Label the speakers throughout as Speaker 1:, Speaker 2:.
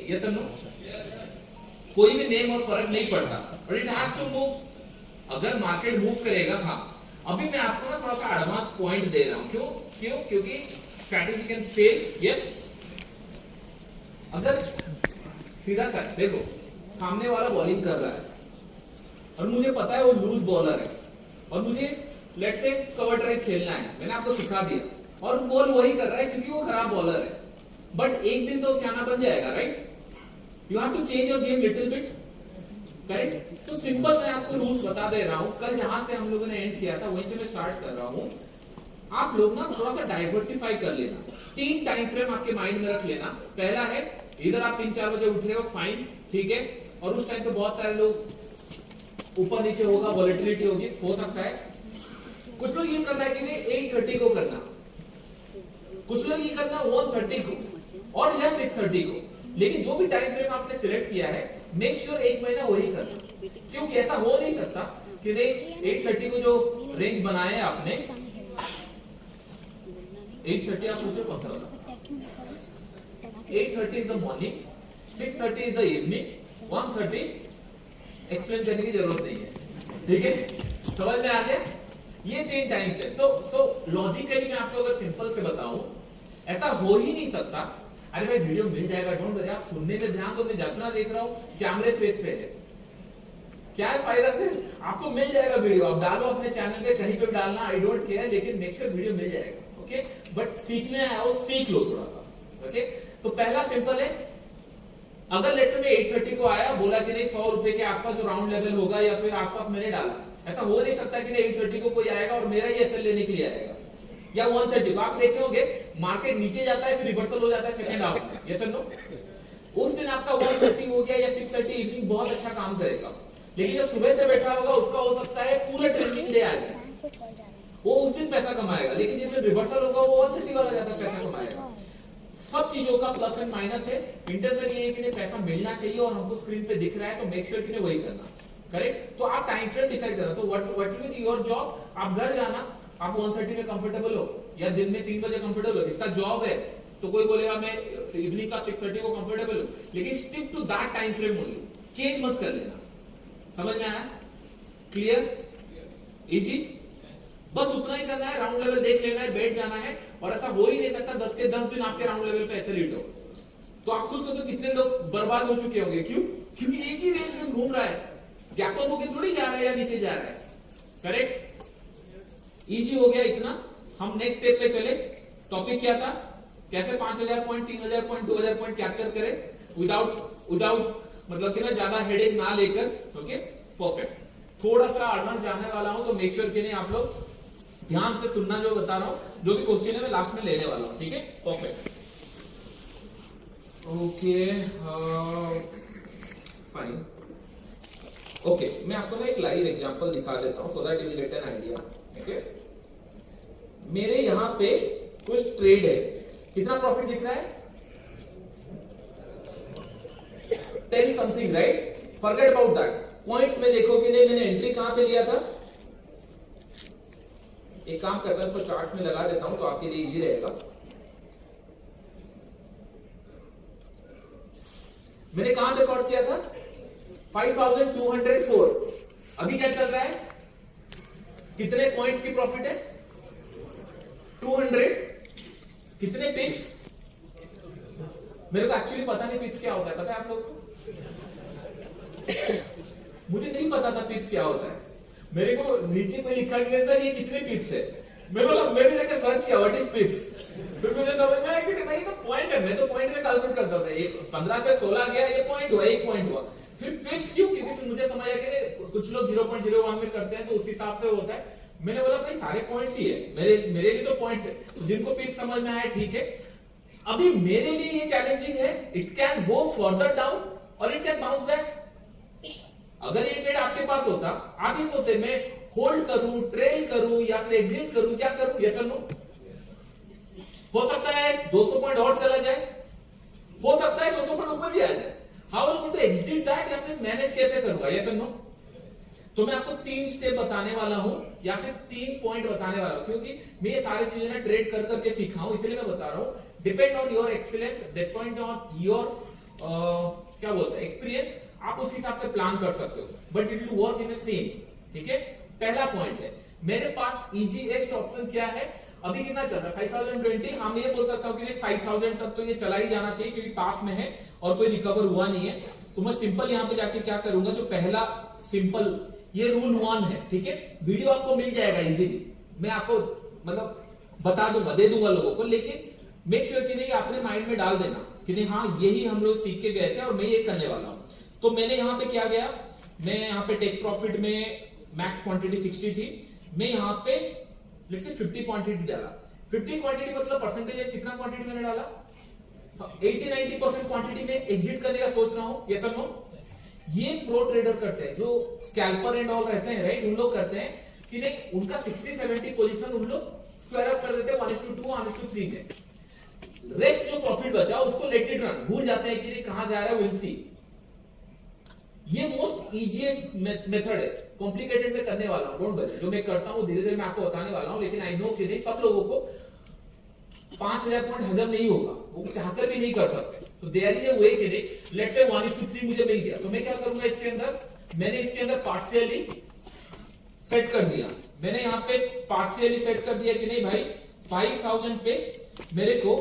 Speaker 1: ये सब नो, कोई भी नेम और फर्क नहीं पड़ता, but it has to move. अगर मार्केट मूव करेगा, हाँ अभी मैं आपको ना थोड़ा सा एडवांस पॉइंट दे रहा हूं। क्यों क्यों क्योंकि स्ट्रैटेजी कैन फेल। यस, अगर सीधा कर देखो, सामने वाला बॉलिंग कर रहा है और मुझे पता है वो लूज बॉलर है और मुझे लेट्स से कवर ड्राइव खेलना है, मैंने आपको सिखा दिया और बॉल वही कर रहा है क्योंकि वो खराब बॉलर है, बट एक दिन तो सियाना बन जाएगा, right? You have to change your game little bit, correct? तो सिंपल मैं आपको रूल्स बता दे रहा हूं। कल जहां से हम लोगों ने एंड किया था वहीं से मैं स्टार्ट कर रहा हूं। आप लोग ना थोड़ा सा डाइवर्सिफाई कर लेना, 3 टाइम फ्रेम आपके माइंड में रख लेना। पहला है इधर आप 3-4 बजे उठ रहे हो, फाइन, ठीक है, और उस टाइम पे बहुत सारे लोग ऊपर नीचे होगा, वॉलेटिलिटी होगी, हो सकता है। कुछ लोग ये करना है कि 8:30 को करना, कुछ लोग ये करना 1:30 को और या 6:30 को, लेकिन जो भी टाइम फ्रेम आपने सिलेक्ट किया है मेक श्योर एक महीना वही करना। क्योंकि ऐसा हो नहीं सकता कि नहीं 8:30 को जो रेंज बनाया है आपने, 8:30 आप सोचो कौन सा वाला, 8:30 is the morning, 6:30 is the evening, 1:30 explain करने की जरूरत नहीं है, ठीक है? समझ में आ गया? ये 3 टाइम्स है। सो लॉजिकली मैं आपको अगर सिंपल से बताऊं, ऐसा हो ही नहीं सकता। अरे भाई वीडियो मिल जाएगा, डोंट वरी, आप सुनने में ध्यान दो, मैं जितना देख रहा हूं कैमरे फेस पे है, क्या है फायदा? फिर आपको मिल जाएगा वीडियो, आप डालो अपने चैनल पे, कहीं पे भी डालना, आई डोंट केयर, लेकिन मेक श्योर वीडियो मिल जाएगा, ओके? बट सीखने आया हो, सीख लो थोड़ा सा, ओके? तो पहला सिंपल है, अगर लेट्स से मैं 8:30 को आया, बोला कि नहीं 100 रुपए के आसपास जो राउंड लेवल होगा या फिर आसपास मैंने डाला, ऐसा हो नहीं सकता कि 8:30 को कोई आएगा और मेरा ही एसएल लेने के लिए आएगा, या 1:30 को। आप देखे होंगे मार्केट नीचे जाता है फिर रिवर्सल हो जाता है सेकंड हाफ में, यस और नो? उस दिन आपका 1:30 हो गया या 6:30 इवनिंग बहुत अच्छा काम करेगा, लेकिन जब सुबह से बैठा होगा उसका हो सकता है पूरा ट्रेडिंग डे आ जाए, वो उस दिन पैसा कमाएगा, लेकिन जिस दिन रिवर्सल होगा वो 1:30 वाला ज्यादा पैसा कमाएगा। सब चीजों का प्लस एंड माइनस है। इंटेंशन ये है कि पैसा मिलना चाहिए और हमको स्क्रीन पे दिख रहा है, तो मेक श्योर कि वही करना, करेक्ट? तो आप टाइम फ्रेम डिसाइड करना। तो what will be your job? आप घर जाना, आप 1:30 में कंफर्टेबल हो या दिन में 3 बजे कंफर्टेबल हो, इसका जॉब है। तो कोई बोलेगा मैं इवनिंग का 6:30 को कंफर्टेबल हूं, लेकिन stick to that time frame only, change मत कर लेना। समझ में आया? क्लियर? इजी? बस उतना ही करना है, राउंड लेवल देख लेना है, बैठ जाना है। और ऐसा हो ही नहीं सकता 10 के 10 दिन आपके राउंड लेवल पे ऐसे लीड हो। तो आप खुद सोचो कितने लोग बर्बाद हो चुके होंगे। क्यों? क्योंकि एक ही रेंज में घूम रहा है, गैप अप होकर थोड़ी जा रहा है या नीचे जा रहा है, करेक्ट? इजी हो गया इतना। हम नेक्स्ट स्टेप पे चले। टॉपिक क्या था? कैसे 5000 पॉइंट, 3000 पॉइंट, 2000 पॉइंट कैप्चर करें विदाउट मतलब कि ना ज्यादा हेडेक ना लेकर, ओके? परफेक्ट। थोड़ा सा एडवांस जाने वाला हूं, तो मेक श्योर कि नहीं आप लोग ध्यान से सुनना जो बता रहा हूं, जो भी क्वेश्चन है मैं लास्ट में लेने वाला हूं, ठीक है? Perfect, okay, fine, okay. मैं आपको ना एक लाइव एग्जांपल दिखा देता हूं so that you will get an idea, okay? मेरे यहां पे कुछ ट्रेड है, कितना प्रॉफिट दिख रहा है? 10 something, right? Forget about that. Points में देखो कि नहीं मैंने एंट्री कहां पे लिया था। एक काम करता हूं, तो चार्ट में लगा देता हूं तो आपके लिए इजी रहेगा। मैंने कहां पे शॉर्ट किया था? 5204। अभी क्या चल रहा है? कितने पॉइंट्स की प्रॉफिट है? 200। कितने पिप्स? मेरे को एक्चुअली पता नहीं पिप्स क्या होता है, पता है आप लोग को? मुझे नहीं पता था पिप्स क्या होता है। मेरे को नीचे पे लिखा गया सर ये कितने पिप्स है। मैंने जाकर सर्च किया व्हाट इज पिप्स, फिर मुझे समझ में आया कि नहीं तो पॉइंट है। मैं तो पॉइंट में कैलकुलेट करता था, ये 15 से 16 गया, ये पॉइंट हुआ, 1 पॉइंट हुआ। फिर पिप्स क्यों? क्योंकि मुझे समझ आया कि कुछ लोग 0.01 में करते हैं तो उस हिसाब से होता है। मैंने बोला भाई सारे पॉइंट्स ही है, मेरे लिए तो पॉइंट्स है, तो जिनको पिप्स समझ में आया ठीक है। अभी मेरे लिए ये चैलेंजिंग है, it can go further down और इट कैन बाउंस बैक। अगर ये ट्रेड आपके पास होता, आप ही सोचते मैं होल्ड करूं, ट्रेल करूं या फिर एग्जिट करूं, क्या करूं? यस और नो? हो सकता है 200 पॉइंट और चला जाए, हो सकता है 200 पॉइंट ऊपर भी आ जाए। How I to exit that, या फिर मैनेज कैसे करूंगा? यस और नो? तो मैं आपको 3 स्टेप बताने वाला हूं या फिर 3 पॉइंट बताने वाला हूं, क्योंकि मैं ये सारी चीजें ना ट्रेड कर करके सीखा हूं, इसलिए मैं बता रहा हूं। Depend on your excellence, depend on your क्या बोलते हैं एक्सपीरियंस, आप उस हिसाब से प्लान कर सकते हो, but it will work in the same. ठीक है, पहला पॉइंट है मेरे पास इजीएस्ट ऑप्शन क्या है, अभी कितना चल रहा है 5020। हम ये बोल सकता हूँ कि 5000 तक तो ये चला ही जाना चाहिए क्योंकि पास में है और कोई रिकवर हुआ नहीं है। तो मैं सिंपल यहाँ पे जाके क्या करूंगा, जो पहला सिंपल ये रूल 1 है, ठीक है, वीडियो आपको मिल जाएगा इजीली, मैं आपको मतलब बता दूंगा, दे दूंगा लोगों को, लेकिन मेक श्योर कि नहीं अपने माइंड में डाल देना कि नहीं हाँ यही हम लोग सीख के गए थे और मैं ये करने वाला हूं। तो मैंने यहाँ पे क्या गया, मैं यहाँ पे टेक प्रॉफिट में मैक्स क्वांटिटी 60 थी, मैं यहाँ पे लेट्स से 50 क्वांटिटी डाला। 50 क्वांटिटी मतलब परसेंटेज है, कितना क्वांटिटी मैंने डाला, 80-90% क्वांटिटी में एग्जिट करने का सोच रहा हूं, ये सब लोग ये प्रो ट्रेडर करते हैं, जो स्कैल्पर एंड ऑल रहते हैं राइट, उन लोग करते हैं कि नहीं उनका 60-70 पोजीशन उन लोग स्क्वायर अप कर देते हैं 1:2 1:3 में, रेस्ट जो प्रॉफिट बचा उसको लेट इट रन, भूल जाते हैं कि नहीं कहां जा रहा है, विल सी। ये मोस्ट इजीएस्ट मेथड है, कॉम्प्लिकेटेड में करने वाला हूं, डोंट वरी, जो मैं करता हूं धीरे धीरे मैं आपको बताने वाला हूं, लेकिन आई नो कि नहीं सब लोगों को 5000 पॉइंट हजम नहीं होगा, वो चाहकर भी नहीं कर सकते। तो देयर इज अ वे कि नहीं लेट्स से 1:3 मुझे मिल गया, तो मैं क्या करूंगा इसके अंदर, मैंने इसके अंदर पार्शियली सेट कर दिया, मैंने यहाँ पे पार्शियली सेट कर दिया कि नहीं भाई 5000 पे मेरे को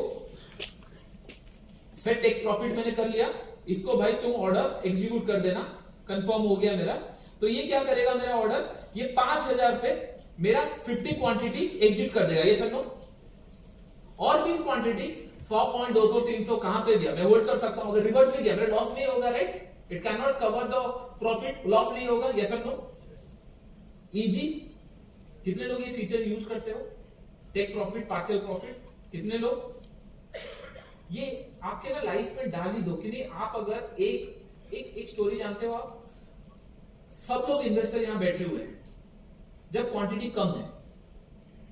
Speaker 1: सेट एक प्रॉफिट मैंने कर लिया, इसको भाई तुम ऑर्डर एग्जीक्यूट कर देना, कंफर्म हो गया मेरा। तो ये क्या करेगा मेरा ऑर्डर, ये 5000 पे मेरा 50 क्वांटिटी एग्जिट कर देगा, ये समझो, और 20 क्वांटिटी 100 पॉइंट 200 300 कहां पे गया मैं होल्ड कर सकता हूं, अगर रिवर्स भी गया मेरा लॉस नहीं होगा right, it can not cover the profit, loss नहीं होगा, ये समझो इजी। कितने लोग ये फीचर यूज करते हो, टेक प्रॉफिट पार्शियल प्रॉफिट, कितने लोग, ये आपके ना लाइफ में डाल ही दो कि नहीं। आप अगर एक स्टोरी जानते हो, आप सब लोग इन्वेस्टर यहां बैठे हुए हैं, जब क्वांटिटी कम है,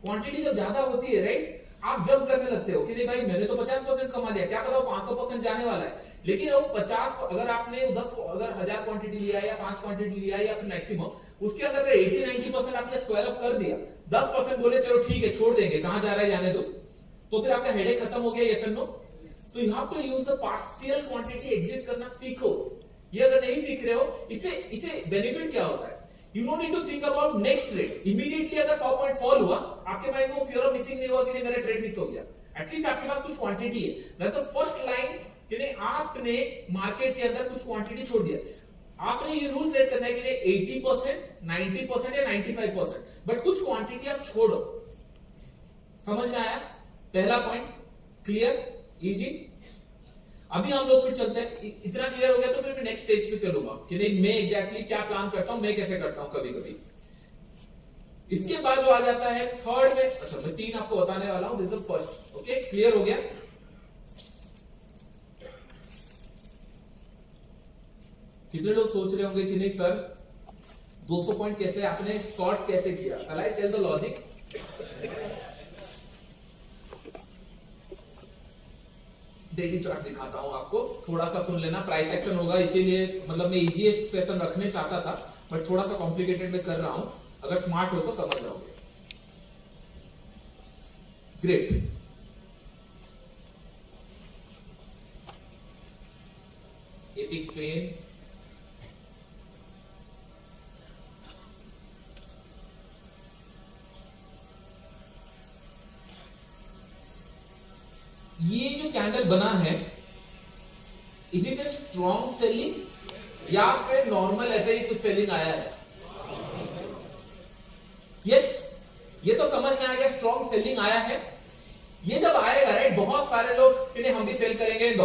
Speaker 1: क्वांटिटी जब ज्यादा होती है राइट, आप जब करने लगते हो कि नहीं भाई मैंने तो 50% कमा लिया, क्या पता 500% जाने वाला है, लेकिन वो 50 अगर आपने 10 अगर 1000 क्वांटिटी लिया या 5 क्वांटिटी लिया या फिर मैक्सिमम, उसके अंदर 80-90% आपने स्क्वायर अप कर दिया, 10% बोले चलो ठीक है छोड़ देंगे कहां जा रहा है जाने दो, तो फिर आपका हेडेक खत्म हो गया, यस और नो। तो you have to use the partial quantity exit करना सीखो। ये अगर नहीं सीख रहे हो, इसे बेनिफिट क्या होता है, you don't need to think about next trade, immediately अगर 100 पॉइंट फॉल हुआ आपके माइंड में फियर ऑफ मिसिंग नहीं हुआ कि नहीं मेरा ट्रेड मिस हो गया, एटलीस्ट आपके पास कुछ क्वांटिटी है, दैट्स द फर्स्ट लाइन कि नहीं आपने मार्केट के अंदर कुछ क्वांटिटी छोड़ दिया। आपने ये रूल सेट करना है कि 80%, 90% या 95%, बट कुछ क्वांटिटी आप छोड़ो। समझ में आया पहला पॉइंट, क्लियर, इजी। अभी हम लोग फिर चलते हैं, इतना क्लियर हो गया तो फिर मैं नेक्स्ट स्टेज पे चलूंगा कि नहीं मैं एग्जैक्टली क्या प्लान करता हूं, मैं कैसे करता हूं कभी कभी। इसके बाद जो आ जाता है थर्ड में, अच्छा मैं 3 आपको बताने वाला हूं, this is the first, okay clear हो गया। कितने लोग सोच रहे होंगे कि नहीं सर 200 पॉइंट कैसे आपने शॉर्ट कैसे किया, shall I tell the logic. Daily chart दिखाता हूं आपको, थोड़ा सा सुन लेना, प्राइस एक्शन होगा इसीलिए मतलब मैं इजीएस्ट सेशन रखने चाहता था बट थोड़ा सा कॉम्प्लिकेटेड में कर रहा हूं, अगर स्मार्ट हो तो समझ जाओगे। ग्रेट, एपिक पेन, ये जो कैंडल बना है is it a strong selling या फिर नॉर्मल ऐसे ही कुछ सेलिंग आया है, यस ये तो समझ में आ गया, स्ट्रॉन्ग सेलिंग आया है। ये जब आएगा राइट, बहुत सारे लोग इन्हें हम भी सेल करेंगे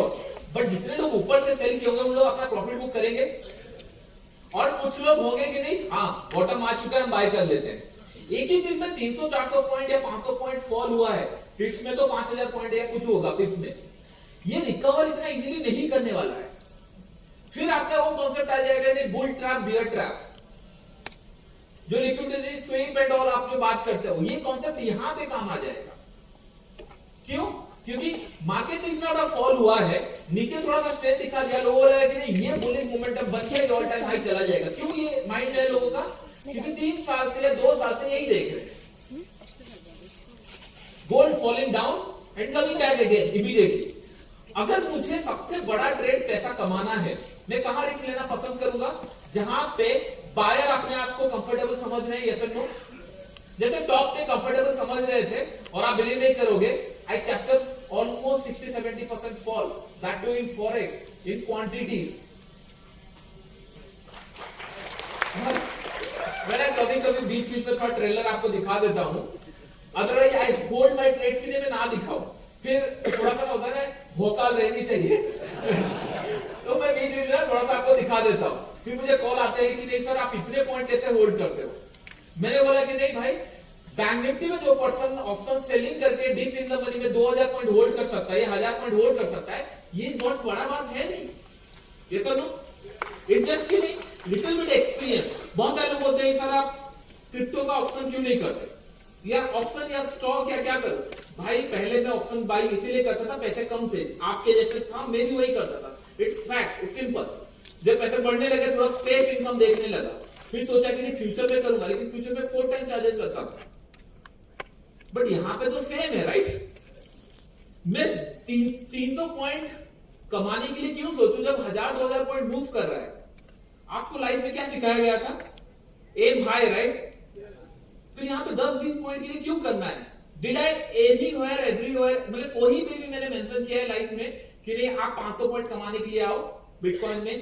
Speaker 1: बट जितने लोग ऊपर से सेल किए होंगे उन लोग अपना प्रॉफिट बुक करेंगे, और कुछ लोग होंगे कि नहीं हाँ बॉटम आ चुका है हम बाय कर लेते हैं। एक ही दिन में 300-400 पॉइंट या 500 पॉइंट फॉल हुआ है, पिट्स में तो 5000 पॉइंट या कुछ होगा पिट्स में, ये रिकवर इतना इजीली नहीं करने वाला है। फिर आपका वो कॉन्सेप्ट आ जाएगा नहीं बुल ट्रैप बियर ट्रैप, जो लिक्विडिटी स्विंग एंड ऑल आप जो बात करते हो, ये कॉन्सेप्ट यहां पे काम आ जाएगा। क्यों? क्योंकि मार्केट इतना बड़ा फॉल हुआ है, नीचे थोड़ा सा स्ट्रेंथ दिखा दिया, लोगों लगा कि नहीं ये बुलिश मोमेंटम बन गया, ऑल टाइम हाई चला जाएगा। क्यों ये माइंड है लोगों का, क्योंकि 3 साल से या 2 साल से यही देख रहे हैं, gold falling down and coming back again immediately. अगर मुझे सबसे बड़ा ट्रेड पैसा कमाना है, मैं कहां रिस्क लेना पसंद करूंगा? जहां पे बायर अपने आप को कंफर्टेबल समझ रहे हैं, यस और नो। जैसे टॉप पे कंफर्टेबल समझ रहे थे, और आप बिलीव नहीं करोगे, I capture almost 60-70% fall, that too in forex, in quantities. मैं कभी कभी बीच बीच में थोड़ा ट्रेलर आपको दिखा देता हूं, otherwise I hold my trade के लिए मैं ना दिखाऊं, फिर थोड़ा सा होता है भोकाल रहनी चाहिए तो मैं बीच बीच में थोड़ा सा आपको दिखा देता हूं, फिर मुझे कॉल आते हैं कि नहीं सर आप इतने पॉइंट कैसे होल्ड करते हो। मैंने बोला कि नहीं भाई, बैंक निफ्टी में जो पर्सन ऑप्शन सेलिंग करके डीप इन द मनी में 2000 पॉइंट होल्ड कर सकता है, 1000 पॉइंट होल्ड कर सकता है, ये बहुत बड़ा बात है नहीं, ये sir no, it's just giving little bit experience. बहुत सारे लोग बोलते हैं सर आप क्रिप्टो का ऑप्शन क्यों नहीं करते, या ऑप्शन या स्टॉक या क्या करो। भाई पहले मैं ऑप्शन बाई इसीलिए करता था, पैसे कम थे, आपके जैसे था, मैं भी वही करता था। It's fact, it's simple. जब पैसे बढ़ने लगे, थोड़ा सेफ इनकम देखने लगा, फिर सोचा कि नहीं फ्यूचर में करूंगा, लेकिन फ्यूचर में 4 टाइम चार्जेस लगता था। बट यहां पे तो सेम है, राइट? मैं 300 पॉइंट कमाने के लिए क्यों सोचूं जब 1000-2000 पॉइंट मूव कर रहा है? आपको लाइफ में क्या सिखाया गया था? M high, right? फिर यहाँ पे 10-20 पॉइंट के लिए क्यों करना है? डिड आई एनीवेयर एवरीवेयर, मतलब कोई पे भी मैंने मेंशन किया है लाइफ में कि नहीं आप 500 पॉइंट कमाने के लिए आओ बिटकॉइन में?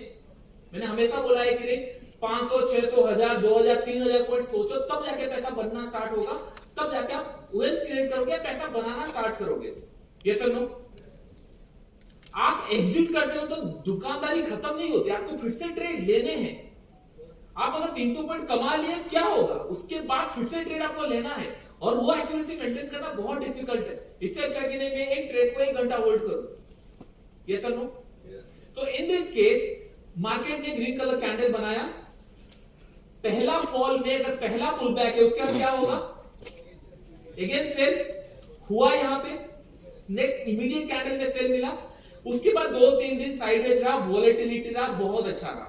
Speaker 1: मैंने हमेशा बोला है कि नहीं 500, 600, 1000, 2000, 3000 पॉइंट सोचो, तब जाके पैसा बनना स्टार्ट होगा, तब जाके आप वेल्थ क्रिएट करोगे, पैसा बनाना स्टार्ट करोगे। ये सर नो, आप एग्जिट करते हो तो दुकानदारी खत्म नहीं होती, आपको फिर से ट्रेड लेने हैं। आप अगर 300 पॉइंट कमा लिए क्या होगा, उसके बाद फिर से ट्रेड आपको लेना है, और वो एक्यूरेसी मेंटेन करना बहुत डिफिकल्ट है। इससे अच्छा कि नहीं मैं एक ट्रेड को 1 घंटा होल्ड करूं। यस और नो? तो इन दिस केस मार्केट ने ग्रीन कलर कैंडल बनाया, पहला फॉल में अगर पहला पुल बैक है, उसके बाद क्या होगा? अगेन सेल हुआ यहां पे, नेक्स्ट इमीडिएट कैंडल में सेल मिला, उसके बाद 2-3 दिन साइडवेज रहा, वोलेटिलिटी रहा, बहुत अच्छा रहा।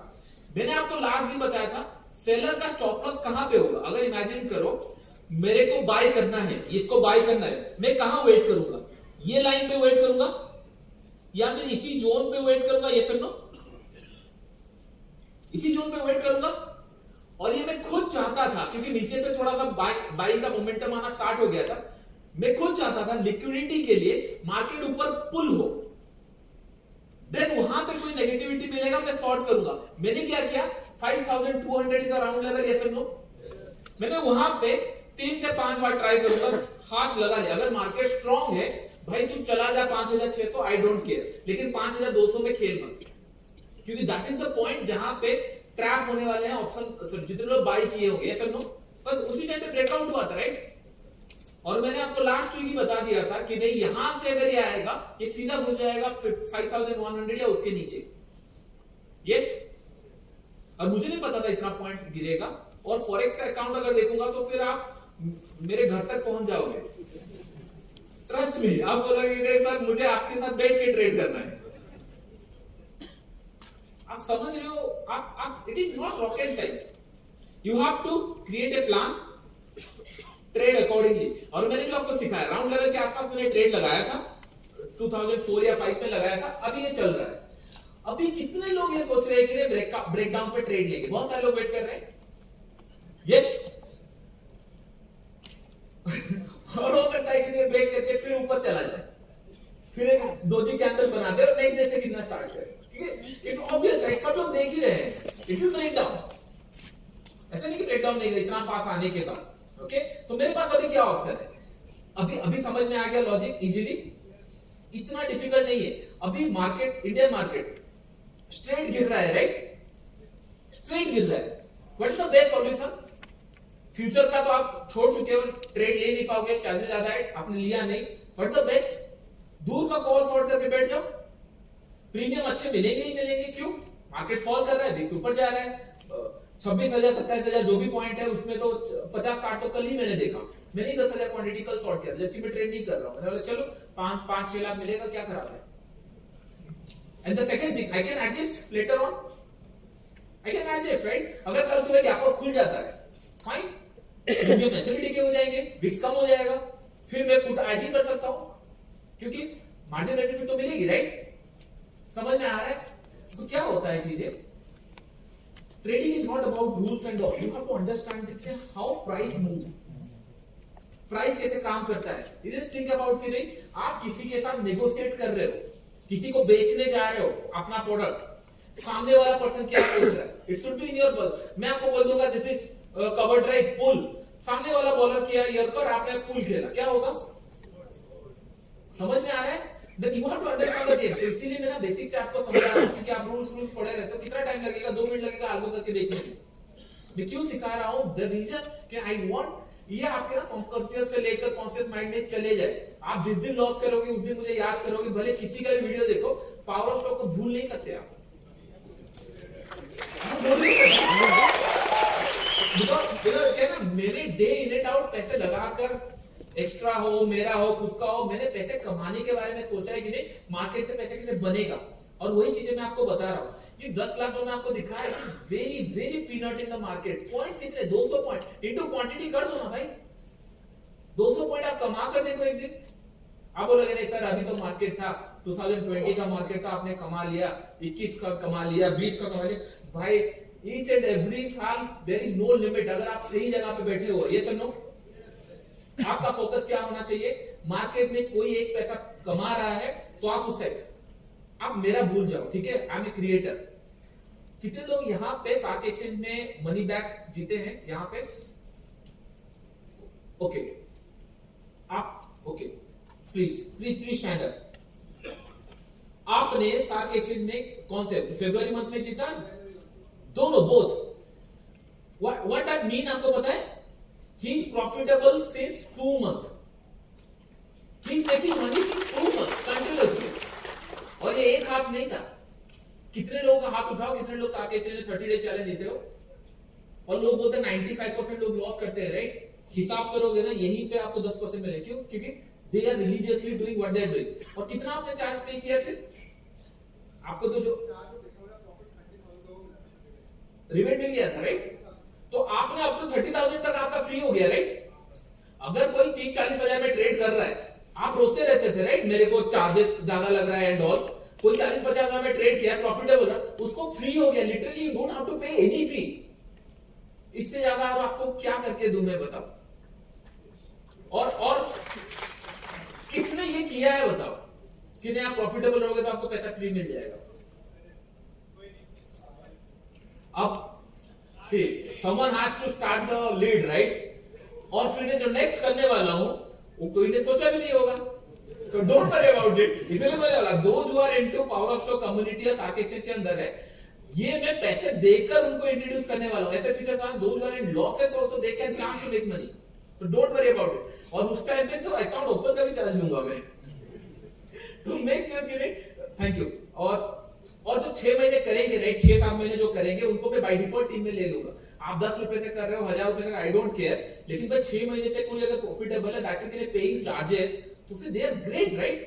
Speaker 1: मैंने आपको लास्ट दिन बताया था सेलर का स्टॉप लॉस कहां पे होगा। अगर इमेजिन करो मेरे को बाय करना है, इसको बाय करना है, मैं कहां वेट करूंगा? ये लाइन पे वेट करूंगा या फिर इसी जोन पे वेट करूंगा? ये फिर नो, इसी जोन पे वेट करूंगा। और ये मैं खुद चाहता था, क्योंकि नीचे से थोड़ा सा बाइंग का मोमेंटम आना स्टार्ट हो गया था, मैं खुद चाहता था लिक्विडिटी के लिए मार्केट ऊपर पुल हो, देन वहां पे कोई नेगेटिविटी मिलेगा मैं शॉर्ट करूंगा। मैंने क्या किया? 5200 इज राउंड लेवल, यस और नो? मैंने वहां पे 3 से 5 बार ट्राई करूंगा, हाथ लगा लिया। अगर मार्केट स्ट्रांग है भाई तू चला जा 5600, आई डोंट केयर, लेकिन 5200 में खेल मत, क्योंकि दैट इज द पॉइंट जहां पे ट्रैप होने वाले हैं ऑप्शन, जितने लोग बाय किए होंगे, यस और नो? पर उसी टाइम पे ब्रेकआउट हुआ था, राइट? और मैंने आपको लास्ट वीक ही बता दिया था कि नहीं यहां से अगर ये आएगा, ये सीधा घुस जाएगा 5100 या उसके नीचे। यस, और मुझे नहीं पता था इतना पॉइंट गिरेगा, और फॉरेक्स का अकाउंट अगर देखूंगा तो फिर आप मेरे घर तक पहुंच जाओगे, ट्रस्ट मी। आप बोलोगे नहीं सर मुझे आपके साथ बैठ के ट्रेड करना है। आप समझ रहे हो? आप it is not rocket science, you have to create a plan, trade accordingly. और मैंने जो आपको सिखाया राउंड लेवल के आसपास मैंने ट्रेड लगाया था, 2004 या 5 में लगाया था, अभी ये चल रहा है। अभी कितने लोग ये सोच रहे हैं कि ब्रेकडाउन पे ट्रेड लेंगे? बहुत सारे लोग वेट कर रहे हैं, यस और हो सकता है कि ब्रेक करके फिर ऊपर चला जाए, फिर एक डोजी कैंडल बना दे और नेक्स्ट डे से गिरना स्टार्ट करे। ठीक है, इट्स ऑब्वियस, राइट? सब लोग देख ही रहे हैं। इट विल ब्रेक डाउन, ऐसा नहीं कि ब्रेक डाउन नहीं, इतना पास आने के बाद। ओके, तो मेरे पास अभी क्या ऑप्शन है? अभी समझ में आ गया लॉजिक इजीली, इतना डिफिकल्ट नहीं है। अभी मार्केट, इंडियन मार्केट स्ट्रेट गिर रहा है, राइट? स्ट्रेट गिर रहा है। What is the best solution? Future का तो आप छोड़ चुके हो, ट्रेड ले नहीं पाओगे, चार्जेस ज्यादा है, आपने लिया नहीं। What is the best? दूर का कॉल शॉर्ट करके बैठ जाओ, प्रीमियम अच्छे मिलेंगे ही मिलेंगे। क्यों? मार्केट फॉल कर रहा है, बिक्स ऊपर जा रहा है, 26,000 27,000 जो भी पॉइंट है उसमें तो 50-60 तो कल ही मैंने देखा। मैंने 10,000 क्वांटिटी कल शॉर्ट किया, जबकि मैं ट्रेड नहीं कर रहा हूं। मैंने बोला चलो 5-6 लाख मिलेगा, क्या खराब है। And the second thing, I can adjust later on, I can adjust, right? अगर कल सुबह गैप खुल जाता है, फाइन, प्रीमियम ऐसे भी डिके हो जाएंगे, बिक्स कम हो जाएगा, फिर मैं पुट ऐड कर सकता हूं, क्योंकि मार्जिन बेनिफिट तो मिलेगी, राइट? समझ में आ रहा है? तो क्या होता है चीजें, trading is not about rules and all, you have to understand how price move, price कैसे काम करता है। यू जस्ट थिंक अबाउट कि नहीं, आप किसी के साथ नेगोशिएट कर रहे हो, किसी को बेचने जा रहे हो अपना प्रोडक्ट, सामने वाला पर्सन क्या सोच रहा है, it should be in your बल। मैं आपको बोल दूंगा दिस इज कवर ड्राइव पुल, सामने वाला बॉलर किया यॉर्कर, आपने पुल खेला, क्या होगा? समझ में आ रहा है? Then you have to understand the game। तो इसीलिए मैं ना बेसिक से आपको समझा रहा हूं, क्योंकि आप रूल्स पढ़े रहते हो। कितना टाइम लगेगा? 2 मिनट लगेगा आलू करके बेचने में। मैं क्यों सिखा रहा हूं? द रीजन कि आई वांट ये आपके ना सबकॉन्शियस से लेकर कॉन्शियस माइंड में चले जाए। आप जिस दिन लॉस करोगे उस दिन मुझे याद करोगे, भले किसी का भी वीडियो देखो, पावर ऑफ स्टॉक को भूल नहीं सकते आप, भूल नहीं सकते। क्या ना, मैंने डे इन एंड आउट पैसे लगाकर, एक्स्ट्रा हो, मेरा हो, खुद का हो, मैंने पैसे कमाने के बारे में सोचा है कि नहीं, मार्केट से पैसे कैसे बनेगा, और वही चीजें मैं आपको बता रहा हूं। ये 10 लाख जो मैं आपको दिखाया है कि very very peanut in the market. Points कितने? 200 पॉइंट इनटू क्वांटिटी कर दो ना भाई, 200 पॉइंट आप कमा कर देखो एक दिन। आप बोलोगे नहीं सर अभी तो मार्केट था, 2020 का मार्केट था, आपने कमा लिया, 21 का कमा लिया, 20 का कमा लिया। भाई ईच एंड एवरी साल देयर इज नो लिमिट, अगर आप सही जगह पे बैठे हो। ये सुनो, आपका फोकस क्या होना चाहिए? मार्केट में कोई एक पैसा कमा रहा है तो आप उससे, आप मेरा भूल जाओ, ठीक है? I am a creator. कितने लोग यहाँ पे सार्क एक्सचेंज में मनी बैक जीते हैं? यहाँ पे ओके, आप okay, please please please stand up. आपने सार्क एक्सचेंज में कौन से फरवरी मंथ में जीता? दोनों, बोथ। व्हाट दैट मीन आपको पता है? He is profitable since 2 months. He is making money since 2 months continuously. और ये एक हाथ नहीं था। कितने लोगों का हाथ उठाओ, कितने लोग आके 30 डे चैलेंज देते हो? और लोग बोलते हैं 95% लोग लॉस करते हैं, राइट? हिसाब करोगे ना, यहीं पे आपको 10% मिले। क्यों? क्योंकि they are religiously doing what they are doing. और कितना आपने चार्ज पे किया? फिर आपको तो जो रिवेट मिल गया था, राइट? तो आपने अब तो 30,000 तक आपका फ्री हो गया, राइट? अगर कोई 30-40 हजार में ट्रेड कर रहा है, आप रोते रहते थे, राइट? मेरे को चार्जेस ज्यादा लग रहा है एंड ऑल। कोई 40-50 हजार में ट्रेड किया, प्रॉफिटेबल है, उसको फ्री हो गया। Literally you don't have to pay any fee. इससे ज्यादा और आपको क्या करके दूं मैं, बताओ? और किसने ये किया है बताओ कि नहीं आप प्रॉफिटेबल रहोगे तो आपको पैसा फ्री मिल जाएगा? अब someone has to start the lead, right? और फिर जो नेक्स्ट करने वाला हूं वो कोई ने सोचा भी नहीं होगा, so don't worry about it। इसलिए मैंने बोला those who are into power of stock community या सार्क एक्सचेंज के अंदर है, ये मैं पैसे देकर उनको इंट्रोड्यूस करने वाला हूं। ऐसे फीचर्स आए, those who are in losses also they can chance to make money, so don't worry about it। और उस टाइम पे तो अकाउंट ओपन का भी चार्ज लूंगा मैं, तो मेक श्योर कि नहीं। Thank you. और जो 6 महीने करेंगे, राइट, 6-7 महीने जो करेंगे उनको मैं बाय डिफॉल्ट टीम में ले लूंगा। आप 10 रुपए से कर रहे हो, 1000 रुपए से, आई डोंट केयर, लेकिन भाई 6 महीने से कोई अगर प्रॉफिटेबल है, दैट इज पेइंग चार्जेस, तो फिर दे आर ग्रेट, राइट?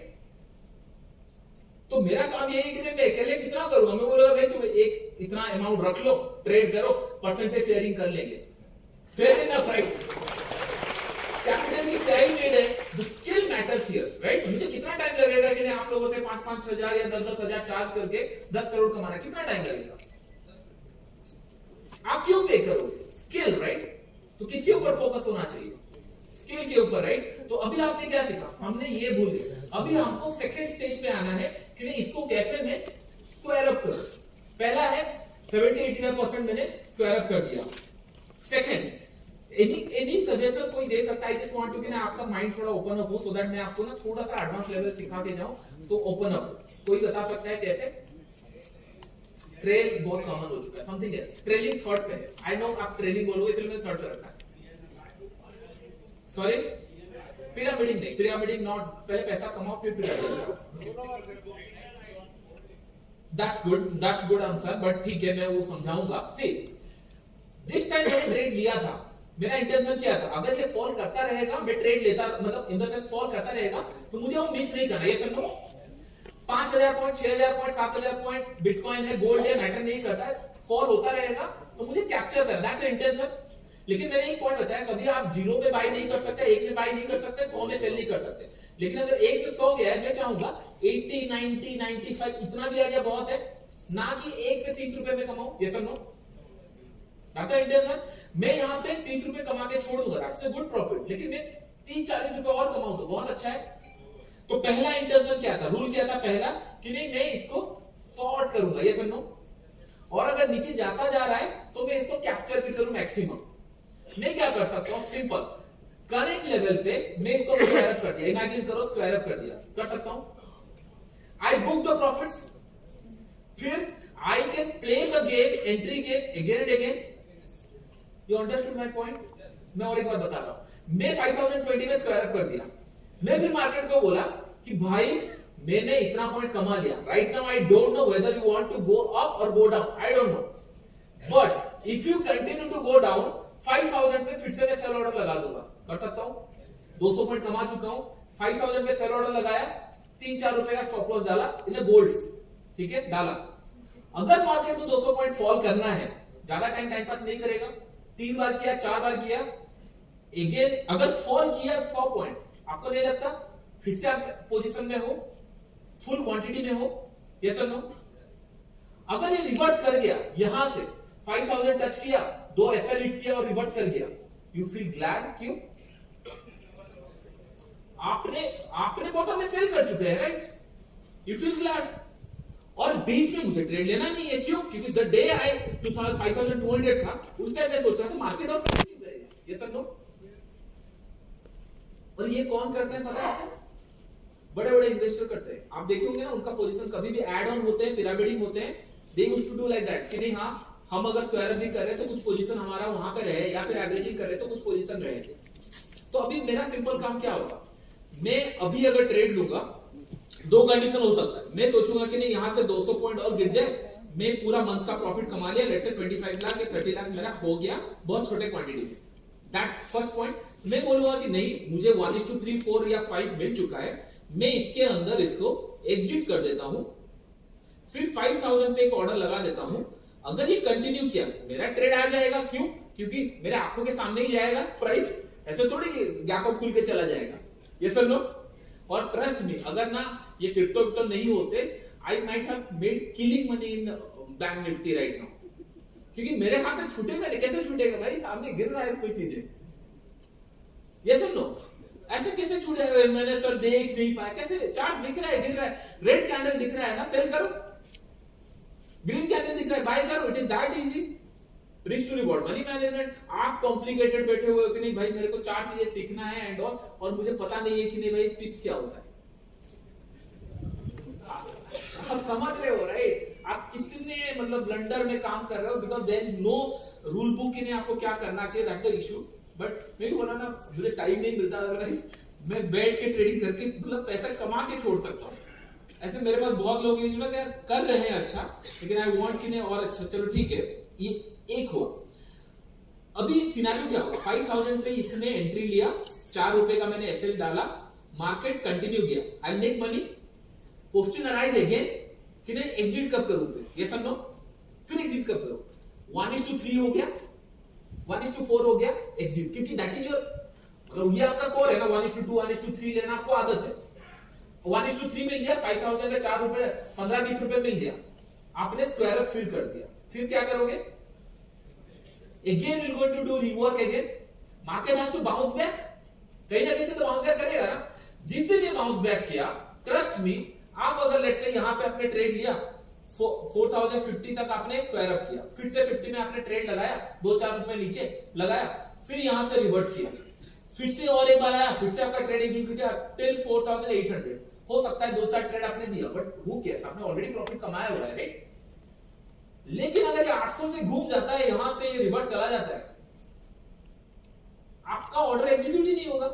Speaker 1: तो मेरा काम यही है कि मैं अकेले कितना करूंगा? मैं बोलूंगा भाई तुम एक इतना अमाउंट रख लो, ट्रेड करो, परसेंटेज शेयरिंग कर लेंगे, फेयर इनफ, राइट? कैपिटल की क्या ही नीड है? The skill matters here, right? मुझे कितना टाइम लगेगा कि आप लोगों से 5-5 हजार या 10-10 हजार चार्ज करके 10 करोड़ कमाना? कितना टाइम लगेगा? आप क्यों पे करोगे? Skill, right? तो किसके ऊपर फोकस होना चाहिए? स्किल के ऊपर, राइट? तो अभी आपने क्या सीखा? हमने ये भूल गए। अभी हमको सेकंड स्टेज पे आना है कि इसको कैसे मैं स्क्वायर अप करूं। पहला है 70-85% मैंने स्क्वायर अप कर दिया। सेकंड, एनी सजेशन कोई दे सकता है? जस्ट वांट टू कि ना आपका माइंड थोड़ा ओपन अप हो, सो दैट मैं आपको ना थोड़ा सा एडवांस लेवल सिखा के जाऊं, तो ओपन अप। कोई बता सकता है कैसे? ट्रेल बहुत कॉमन हो चुका है, समथिंग एल्स। ट्रेलिंग थर्ड पे है, आई नो आप ट्रेलिंग बोलोगे, इसलिए मैंने थर्ड पे रखा है। सॉरी, पिरामिडिंग नहीं, पिरामिडिंग नॉट, पहले पैसा कमाओ फिर pyramiding. That's good answer, but ठीक है मैं वो समझाऊंगा। सी, जिस टाइम मैंने ट्रेड लिया था, मेरा इंटेंशन क्या था? अगर ये फॉल करता रहेगा मैं ट्रेड लेता, मतलब इन द सेंस फॉल करता रहेगा तो मुझे वो मिस नहीं करना। ये समझो, 5000 पॉइंट, 6000 पॉइंट, 7000 पॉइंट बिटकॉइन है, गोल्ड है, मैटर नहीं करता है, फॉल होता रहेगा तो मुझे कैप्चर करना, दैट्स इंटेंशन। लेकिन मैंने एक पॉइंट बताया, कभी आप 0 पे बाय नहीं कर सकते, 1 में बाय नहीं कर सकते, 100 में सेल नहीं कर सकते। लेकिन अगर 1 से 100 गया है, मैं चाहूंगा 80, 90, 95 इतना भी आ जाए बहुत है, ना कि 1 से 30 रुपए में कमाऊं। ये सब नो इंटेंशन, मैं यहाँ पे 30 रुपए कमा के छोड़ दूंगा, दैट्स अ गुड प्रॉफिट, लेकिन मैं 30-40 रुपए और कमाऊं तो बहुत अच्छा है। तो पहला इंटेंशन क्या था, रूल क्या था पहला, कि नहीं मैं इसको सॉर्ट करूंगा, ये सब नो। और अगर नीचे जाता जा रहा है तो मैं इसको कैप्चर भी करूं मैक्सिमम। मैं क्या कर सकता हूं, सिंपल करंट लेवल पे मैं इसको स्क्वायर अप कर दिया, इमेजिन करो स्क्वायर अप कर दिया, कर सकता हूं। आई बुक द प्रॉफिट्स, फिर I can play the game, entry game again and again. You understood my point. मैं और एक बार बता रहा हूं, मैं 5020 में स्क्वायर अप कर दिया, मैं फिर मार्केट को बोला कि भाई मैंने इतना पॉइंट कमा लिया, right now I don't know whether you want to go up और go down, I don't know, but if you continue to go down 5000 पे फिर से मैं सेल ऑर्डर लगा दूंगा, कर सकता हूं। 200 पॉइंट कमा चुका हूं, 5000 पे सेल ऑर्डर लगाया, 3-4 रुपए का स्टॉप लॉस डाला इन गोल्ड, ठीक है डाला। अगर मार्केट को 200 पॉइंट फॉल करना है, ज्यादा टाइम पास नहीं करेगा, 3 बार किया, 4 बार किया, अगेन अगर फॉल किया 100 पॉइंट, आपको नहीं लगता फिर से आप पोजीशन में हो, फुल क्वांटिटी में हो, यस और नो। अगर ये रिवर्स कर गया, यहां से 5000 टच किया, 2 एसएल हिट किया और रिवर्स कर गया, यू फील ग्लैड, क्यों? आपने बॉटम में सेल कर चुके हैं, राइट? You feel glad. और बीच में मुझे ट्रेड लेना नहीं है, क्यों? क्योंकि द डे आई 5200 था, उस टाइम मैं सोच रहा था मार्केट और कंटिन्यू करेगा, यस और नो। और ये कौन करते हैं पता है? बड़े बड़े इन्वेस्टर करते हैं। आप देखे होंगे ना, उनका पोजीशन कभी भी ऐड ऑन होते हैं, पिरामिडिंग होते हैं, they used to do like that कि नहीं हाँ हम अगर स्क्वायर अप भी कर रहे हैं तो कुछ पोजीशन हमारा वहां पे रहे, या फिर एवरेजिंग कर रहे तो कुछ पोजीशन रहे। तो अभी मेरा सिंपल काम क्या होगा, मैं अभी अगर ट्रेड लूंगा, 2 कंडीशन हो सकता है। मैं सोचूंगा कि नहीं यहां से 200 पॉइंट और गिर जाए, मैं पूरा मंथ का प्रॉफिट कमा लिया, लेट्स से 25 लाख या 30 लाख मेरा हो गया बहुत छोटे क्वांटिटी में, दैट फर्स्ट पॉइंट। मैं बोलूंगा कि नहीं मुझे 1:3, 4 या 5 मिल चुका है, मैं इसके अंदर इसको एग्जिट कर देता हूं, फिर 5000 पे एक ऑर्डर लगा देता हूं। अगर ये कंटिन्यू किया मेरा ट्रेड आ जाएगा, क्यों? क्योंकि मेरे आंखों के सामने ही जाएगा प्राइस, ऐसे थोड़ी गैप अप खुल के चला जाएगा, ये सर नो। और ट्रस्ट मी, अगर ना ये क्रिप्टो नहीं होते, आई might have made killing money in bank Nifty right now, क्योंकि मेरे हाथ से छूटेगा नहीं। कैसे छूटेगा भाई, सामने गिर रहा है कोई चीजें, ये सर नो। ऐसे कैसे छूट जाएगा, मैंने सर देख नहीं पाया, कैसे? चार्ट दिख रहा है, गिर रहा है, रेड कैंडल दिख रहा है ना, सेल करो, ग्रीन कैंडल दिख रहा है, बाय करो, it is that easy. Risk to reward, money management. आप कॉम्प्लिकेटेड बैठे हुए हो कि नहीं भाई मेरे को 4 चीजें सीखना है एंड ऑल, और मुझे पता नहीं है कि नहीं भाई टिप्स क्या होता है। आप समझ रहे हो राइट, आप कितने मतलब ब्लंडर में काम कर रहे हो, because there is no rule book कि नहीं आपको क्या करना चाहिए, दैट द इशू। बट मैं बोला ना, मुझे टाइम नहीं मिलता, अदरवाइज मैं बैठ के ट्रेडिंग करके मतलब पैसा कमा के छोड़ सकता हूँ। ऐसे मेरे पास बहुत लोग हैं जो ना क्या कर रहे हैं अच्छा, लेकिन आई वांट कि नहीं और अच्छा, चलो ठीक है, ये एक हुआ। अभी सिनेरियो क्या हुआ, 5000 पे इसने एंट्री लिया, 4 रुपए का मैंने एसएल डाला, मार्केट कंटिन्यू किया, I make money. Question arise again कि नहीं एग्जिट कब करूं, फिर ये सब नो, फिर एग्जिट कब करूं? 1:3 हो गया, 1:4 हो गया, एग्जिट, क्योंकि दैट इज योर मतलब ये आपका कोर है ना, 1:2, 1:3 लेना आपको आदत है। 1:3 मिल गया, 5000 में 4 रुपए 15-20 रुपए मिल गया, आपने स्क्वायर अप फिर कर दिया, फिर क्या करोगे? Again you going to do rework again, market has to bounce back, कहीं ना कहीं से तो बाउंस बैक करेगा ना। जिस दिन ये बाउंस बैक किया, ट्रस्ट मी, आप अगर लेट्स से यहां पे आपने ट्रेड लिया, 4050 तक आपने स्क्वायर अप किया, फिर से 50 में आपने ट्रेड लगाया, 2-4 रुपए नीचे लगाया, फिर यहां से रिवर्स किया, फिर से और एक बार आया, फिर से आपका ट्रेड एग्जीक्यूट किया टिल 4800। हो सकता है 2-4 ट्रेड आपने दिया, बट हु केयर्स, आपने ऑलरेडी प्रॉफिट कमाया हुआ है, राइट? लेकिन अगर ये 800 से घूम जाता है, यहां से ये रिवर्स चला जाता है, आपका ऑर्डर एग्जीक्यूट ही नहीं होगा,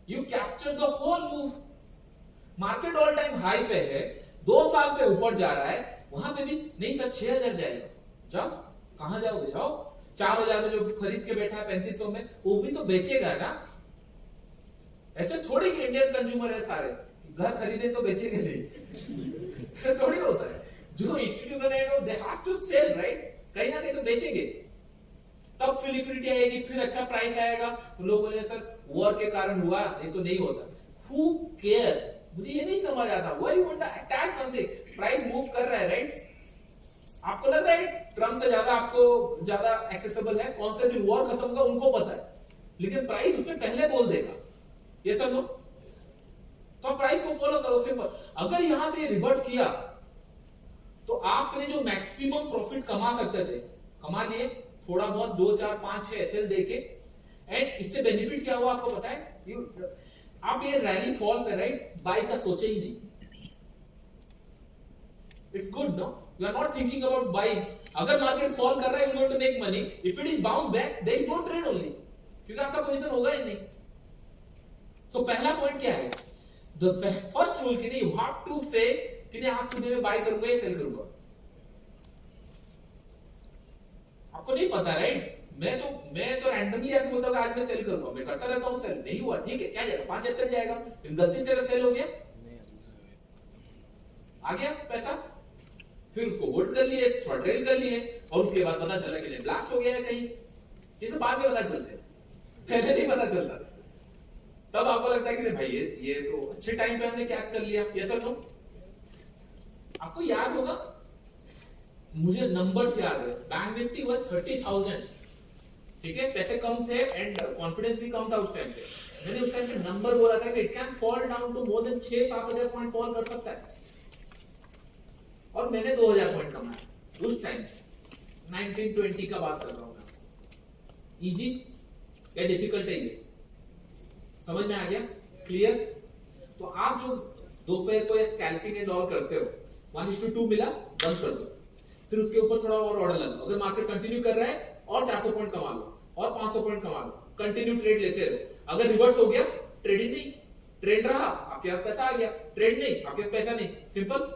Speaker 1: you capture the whole move. Market all time high पे है, 2 साल से ऊपर जा रहा है, वहां पे भी नहीं सर 6000 जाएगा, जाओ, कहां जाओगे, जाओ। 4000 में जो खरीद के बैठा है 3500 में, वो भी तो बेचेगा ना। ऐसे थोड़ी कि इंडियन कंज्यूमर है सारे, घर खरीदे तो बेचेंगे नहीं, ऐसे थोड़ी होता है। जो इंस्टीट्यूशन है they have to sell, right? कहीं ना कहीं तो बेचेंगे, तब फिर लिक्विडिटी आएगी, फिर अच्छा प्राइस आएगा। तो लोग बोले सर वॉर के कारण हुआ, नहीं तो नहीं होता। हु केयर, मुझे ये नहीं समझ आता, why you want to attach something. Price move कर रहा है राइट, आपको लग रहा है ट्रम्प से ज्यादा आपको ज्यादा एक्सेसिबल है, कौन से दिन वॉर खत्म होगा उनको पता है, लेकिन प्राइस उससे पहले बोल देगा, ये सब नो। तो आप प्राइस को फॉलो करो, सिंपल। अगर यहां से रिवर्स किया तो आपने जो मैक्सिमम प्रॉफिट कमा सकते थे कमा लिए, थोड़ा बहुत 2 4 5 6 एसएल देके। एंड इससे बेनिफिट क्या हुआ आपको पता है, आप ये रैली फॉल पे राइट बाय का सोचे ही नहीं। It's good no, you are not thinking about buying. अगर मार्केट फॉल कर रहा है, you going to make money. If it is bounce back, there is no trade only, क्योंकि आपका पोजीशन होगा ही नहीं। तो पहला पॉइंट क्या है, द फर्स्ट रूल कि यू हैव टू से कि नहीं आज सुबह में बाय करूंगा या सेल करूंगा। आपको नहीं पता राइट, मैं तो रैंडमली आके बोलता हूँ आज मैं सेल करूंगा, मैं करता रहता हूँ सेल, नहीं हुआ ठीक है, क्या जाएगा 5 एसएल जाएगा, गलती से सेल हो गया, आ गया पैसा, फिर उसको होल्ड कर लिए, थोड़ा ट्रेल कर लिए, और उसके बाद पता चला कि ब्लास्ट हो गया है कहीं। ये सब बाद में पता चलते हैं, पहले नहीं पता चलता। तब आपको लगता है कि भाई ये तो अच्छे टाइम पे हमने कैच कर लिया, ये सब नो। आपको याद होगा, मुझे नंबर्स याद है, बैंक निफ्टी वाज 30,000, ठीक है, पैसे कम थे एंड कॉन्फिडेंस भी कम था उस टाइम पे। मैंने उस टाइम पे नंबर बोला था कि it can fall down to more than 6-7 हजार पॉइंट फॉल कर सकता है, और मैंने 2000 पॉइंट कमाया उस टाइम। 1920 का बात कर रहा हूं मैं। इजी या डिफिकल्ट है ये, समझ में आ गया, क्लियर। तो आप जो दोपहर को या स्कैल्पिंग एंड ऑल करते हो, 1:2 मिला, बंद कर दो, फिर उसके ऊपर थोड़ा और ऑर्डर लगाओ। अगर मार्केट कंटिन्यू कर रहा है और 400 पॉइंट कमा लो और 500 पॉइंट कमा लो, कंटिन्यू ट्रेड लेते रहो। अगर रिवर्स हो गया, ट्रेडिंग नहीं, ट्रेड रहा आपके पास पैसा आ गया, ट्रेड नहीं आपके पास पैसा नहीं, सिंपल।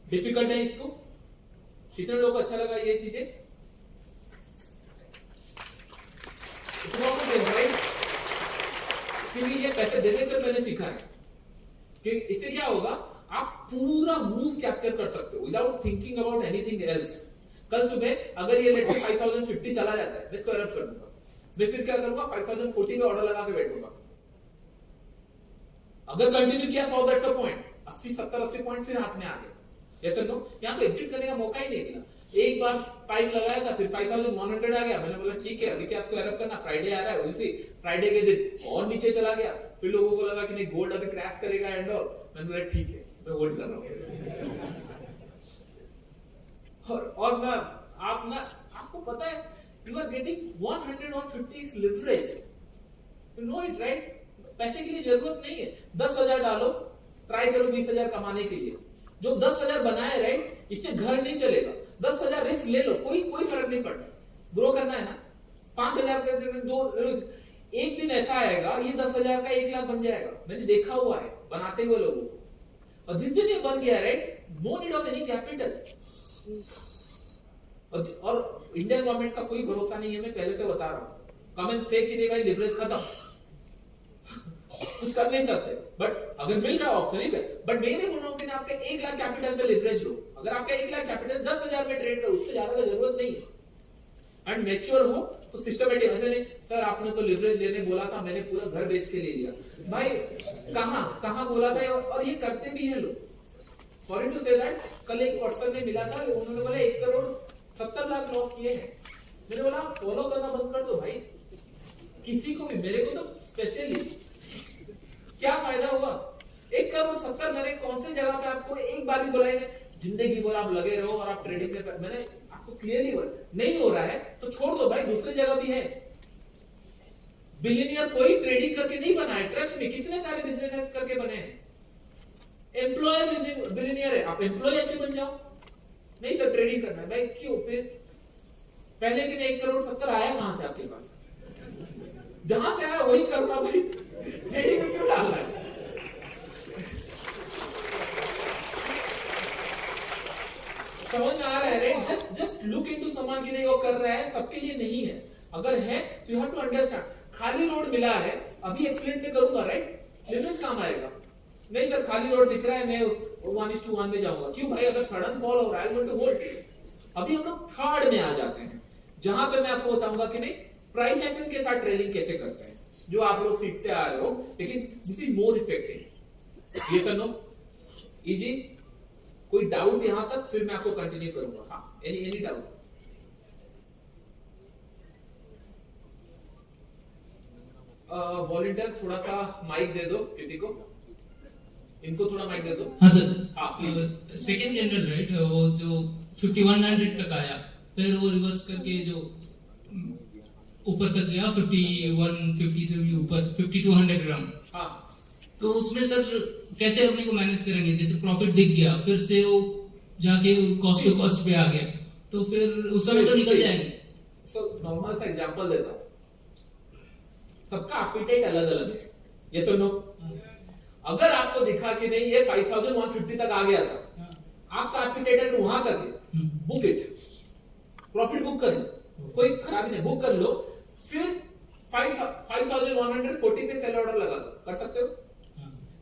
Speaker 1: डिफिकल्ट है इसको, कितने लोगों को अच्छा लगा ये चीजें, क्योंकि ये पैसे देने से मैंने सीखा है कि इससे क्या होगा, आप पूरा मूव कैप्चर कर सकते हो without thinking about anything else. कल सुबह अगर ये लेट 5050 चला जाता है, मैं इसको एरर कर दूंगा, मैं फिर क्या करूंगा 5040 में ऑर्डर लगा के बैठूंगा। अगर कंटिन्यू किया 100 पॉइंट, 80-70-80 पॉइंट फिर हाथ में आ गए, ऐसा नो। यहां पे एग्जिट करने का मौका ही नहीं मिला। एक बार स्पाइक लगाया था, फिर 5100 आ गया, मैंने बोला ठीक है अभी क्या इसको एरर करना, फ्राइडे आ रहा है, उसी फ्राइडे के दिन और नीचे चला गया। फिर लोगों को लगा कि नहीं गोल्ड अभी क्रैश करेगा एंड ऑल, मैंने बोला ठीक है मैं होल्ड कर रहा हूं। और मैं आपको पता है, you are getting 100-150 leverage, you know it right. पैसे के लिए जरूरत नहीं है, 10,000 डालो, ट्राई करो 20,000 कमाने के लिए। जो 10,000 बनाए राइट, इससे घर नहीं चलेगा, 10,000 रिस्क ले लो, कोई फर्क नहीं पड़ता। ग्रो करना है ना, 5,000 का दो, एक दिन ऐसा आएगा ये 10,000 का 1 लाख बन जाएगा। मैंने देखा हुआ है बनाते हुए लोगों को, और जिस दिन ये बन गया right, no need of any capital. और इंडियन गवर्नमेंट का कोई भरोसा नहीं है, मैं पहले से बता रहा हूं। कमेंट से कि भाई लिवरेज खत्म, कुछ कर नहीं सकते, बट अगर मिल रहा है ऑप्शन ठीक है। बट मेरे बोल रहा हूं कि आपका 1 लाख कैपिटल पे लिवरेज हो, अगर आपका 1 लाख कैपिटल 10,000 में ट्रेड करो, उससे ज्यादा का जरूरत नहीं है। एंड मैच्योर हो तो सिस्टमेटिक, ऐसे नहीं सर आपने तो लिवरेज लेने बोला था, मैंने पूरा घर बेच के ले लिया। भाई कहां बोला था, और ये करते भी हैं लोग। सॉरी टू से दैट, कल एक पर्सन ने मिला था, उन्होंने बोला 1 करोड़ 70 लाख लॉस किए हैं। मैंने बोला फॉलो करना बंद कर दो भाई, किसी को भी, मेरे को तो स्पेशली क्या फायदा हुआ। 1 करोड़ 70, मैंने कौन सी जगह पे आपको एक बार भी बोला है, जिंदगी भर आप लगे रहो और आप ट्रेडिंग से, मैंने आपको क्लियरली बोला नहीं हो रहा है तो छोड़ दो भाई, दूसरी जगह भी है। बिलियनियर कोई ट्रेडिंग करके नहीं बना है, ट्रस्ट में कितने सारे बिजनेस करके बने हैं। एम्प्लॉयर बिलियनियर है, आप एम्प्लॉय अच्छे बन जाओ। नहीं सर ट्रेडिंग करना है भाई, क्यों फिर पहले के 1 करोड़ 70 आया कहां से आपके पास, जहां से आया वही करना भाई, ट्रेडिंग में क्यों डालना है। समझ में आ रहा है, जस्ट लुक इनटू समवन की नहीं वो कर रहा है, सबके लिए नहीं है। अगर है तो यू हैव टू अंडरस्टैंड। खाली रोड मिला है, अभी एक्सप्लेन पे करूंगा राइट, लिवरेज काम आएगा। नहीं सर खाली रोड दिख रहा है, मैं 1:1 में जाऊंगा, क्यों भाई अगर सडन फॉल हो रहा है गोइंग टू होल्ड। अभी हम लोग थर्ड में आ जाते हैं, जहां पे मैं आपको बताऊंगा कि नहीं प्राइस एक्शन के साथ ट्रेडिंग कैसे करते हैं, जो आप लोग सीखते आ रहे हो, लेकिन दिस इज मोर इफेक्टिव। ये सर नो इजी, कोई डाउट यहां तक, फिर मैं आपको कंटिन्यू करूंगा। हाँ, एनी डाउट? वॉलंटियर थोड़ा सा माइक दे दो किसी को, इनको थोड़ा माइक दे दो।
Speaker 2: हाँ सर।
Speaker 1: हाँ प्लीज।
Speaker 2: सेकेंड कैंडल राइट, वो जो 5100 तक आया, फिर वो रिवर्स करके जो ऊपर तक गया 5150 से भी ऊपर 5200 ग्राम।
Speaker 1: हाँ,
Speaker 2: तो उसमें सर कैसे अपने को मैनेज करेंगे? जैसे प्रॉफिट दिख गया, फिर से वो जाके कॉस्ट पे आ गया, तो फिर उस समय तो निकल जाएंगे।
Speaker 1: सो नॉर्मल सा एग्जांपल देता हूँ, सबका एपेटाइट अलग अलग है, ये सुनो। अगर आपको दिखा कि नहीं ये 5150 तक आ गया था, आपका एपेटाइट अगर वहां तक है, बुक इट, प्रॉफिट बुक कर लो, कोई खराबी नहीं, बुक कर लो। फिर 5140 पे सेल ऑर्डर लगा दो, कर सकते हो।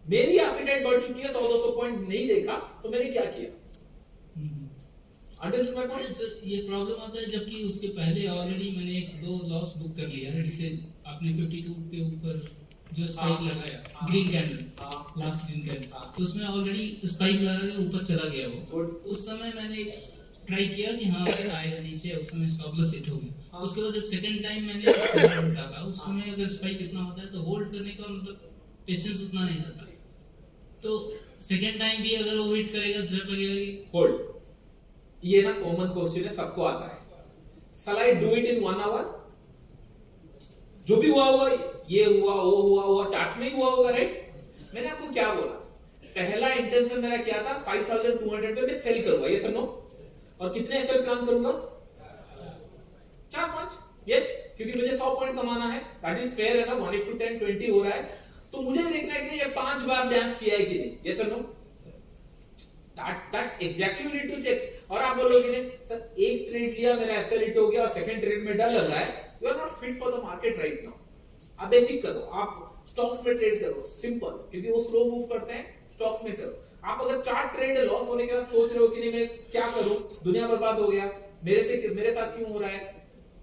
Speaker 1: मेरी एपेटाइट बढ़ चुकी है, 100-200 पॉइंट नहीं देखा तो मैंने क्या किया? Understand my point?
Speaker 2: सर ये प्रॉब्लम आता है जबकि उसके पहले ऑलरेडी मैंने 1-2 लॉस बुक कर लिया है, जिससे आपने 52 के ऊपर जो स्पाइक लगाया, green candle, last green candle, तो उसमें ऑलरेडी स्पाइक लगा के ऊपर चला गया वो। उस समय मैंने ट्राई किया कि हाँ आएगा नीचे, उस समय स्टॉप लॉस हिट हो गया। उसके बाद जब सेकंड टाइम मैंने सेल डाला, उस समय अगर स्पाइक इतना होता है तो होल्ड करने का मतलब पेशेंस उतना नहीं रहता, तो सेकंड टाइम भी अगर वो वेट करेगा डर लगेगा कि
Speaker 1: होल्ड। ये ना कॉमन क्वेश्चन है, सबको आता है। Shall I do it in 1 hour? जो भी हुआ होगा, ये हुआ वो हुआ चार्ट में ही हुआ होगा, राइट? मैंने आपको क्या बोला, पहला इंटेंशन मेरा क्या था, 5200 पे मैं सेल करूंगा, ये सुनो। और कितने एसएल प्लान करूंगा? 4-5, यस, क्योंकि मुझे 100 पॉइंट कमाना है, दैट इज फेयर है ना, 1:10 20 हो रहा है, तो मुझे देखना है कि ये 5 बार डांस किया है कि नहीं, यस और no. That exactly you need to check. और आप बोलोगे नहीं सर एक ट्रेड लिया मेरा एसएल हिट हो गया और सेकंड ट्रेड में डर लग रहा है, you are not fit for the market right now. आप बेसिक करो, आप स्टॉक्स में ट्रेड करो, सिंपल, क्योंकि वो स्लो मूव करते हैं, स्टॉक्स में करो। आप अगर 4 ट्रेड लॉस होने के बाद सोच रहे हो कि नहीं मैं क्या करूं, दुनिया बर्बाद हो गया, मेरे साथ क्यों हो रहा है,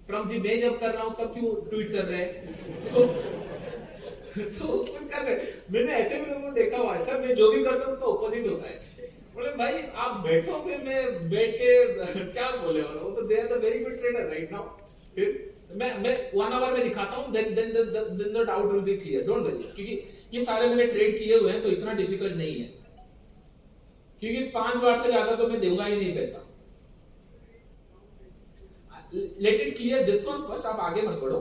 Speaker 1: ट्रम्प जी मैं जब कर रहा हूं तब क्यों ट्वीट कर रहे हैं, तो कुछ कर रहे। मैंने ऐसे भी लोगों को देखा हुआ है, सर मैं जो भी करता हूं उसका ऑपोजिट होता है। बोले भाई आप बैठो, फिर मैं बैठ के क्या बोले, और वो तो they are the very good trader right now. फिर मैं 1 आवर में दिखाता हूं, then the doubt will be clear, don't worry, क्योंकि ये सारे मैंने ट्रेड किए हुए हैं तो इतना डिफिकल्ट नहीं है, क्योंकि 5 बार से ज्यादा तो मैं दूंगा ही नहीं पैसा। Let it clear this one first, आप आगे मत बढ़ो।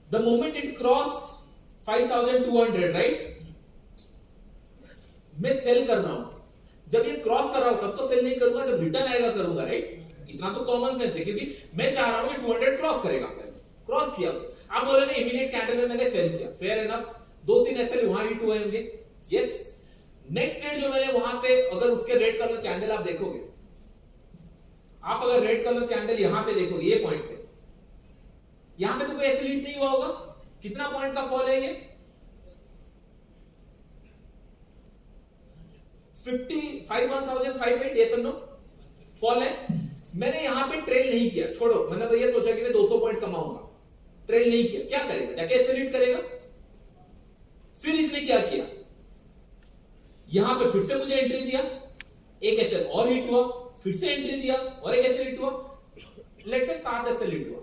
Speaker 1: The moment it cross 5200 right, मैं सेल कर रहा हूं। जब ये क्रॉस कर रहा हूं तब तो सेल नहीं करूंगा, जब रिटर्न आएगा करूंगा, राइट? इतना तो कॉमन सेंस है, क्योंकि मैं चाह रहा हूं कि 200 क्रॉस करेगा, क्रॉस किया, आप बोले ना इमीडिएट कैंडल में मैंने सेल किया, फेयर एनफ, 2-3 एसएल वहां हिट हुए होंगे, यस। नेक्स्ट ट्रेड जो मैंने वहां पे, अगर उसके रेड कलर कैंडल आप देखोगे, आप अगर रेड कलर कैंडल यहां पे देखोगे, ये पॉइंट पे, यहां पे तो कोई एसएल हिट नहीं हुआ होगा, कितना पॉइंट का फॉल है ये? 51,508, यस और नो, फॉल है। मैंने यहां पे ट्रेल नहीं किया, छोड़ो, मैंने भैया सोचा कि मैं 200 पॉइंट कमाऊंगा, ट्रेल नहीं किया, क्या करेगा, जाके एसएल हिट करेगा। फिर इसने क्या किया, यहां पे फिर से मुझे एंट्री दिया, एक एसएल और हिट हुआ, फिर से एंट्री दिया और एक एसएल हिट हुआ, लेट्स से 7 एसएल हिट हुआ,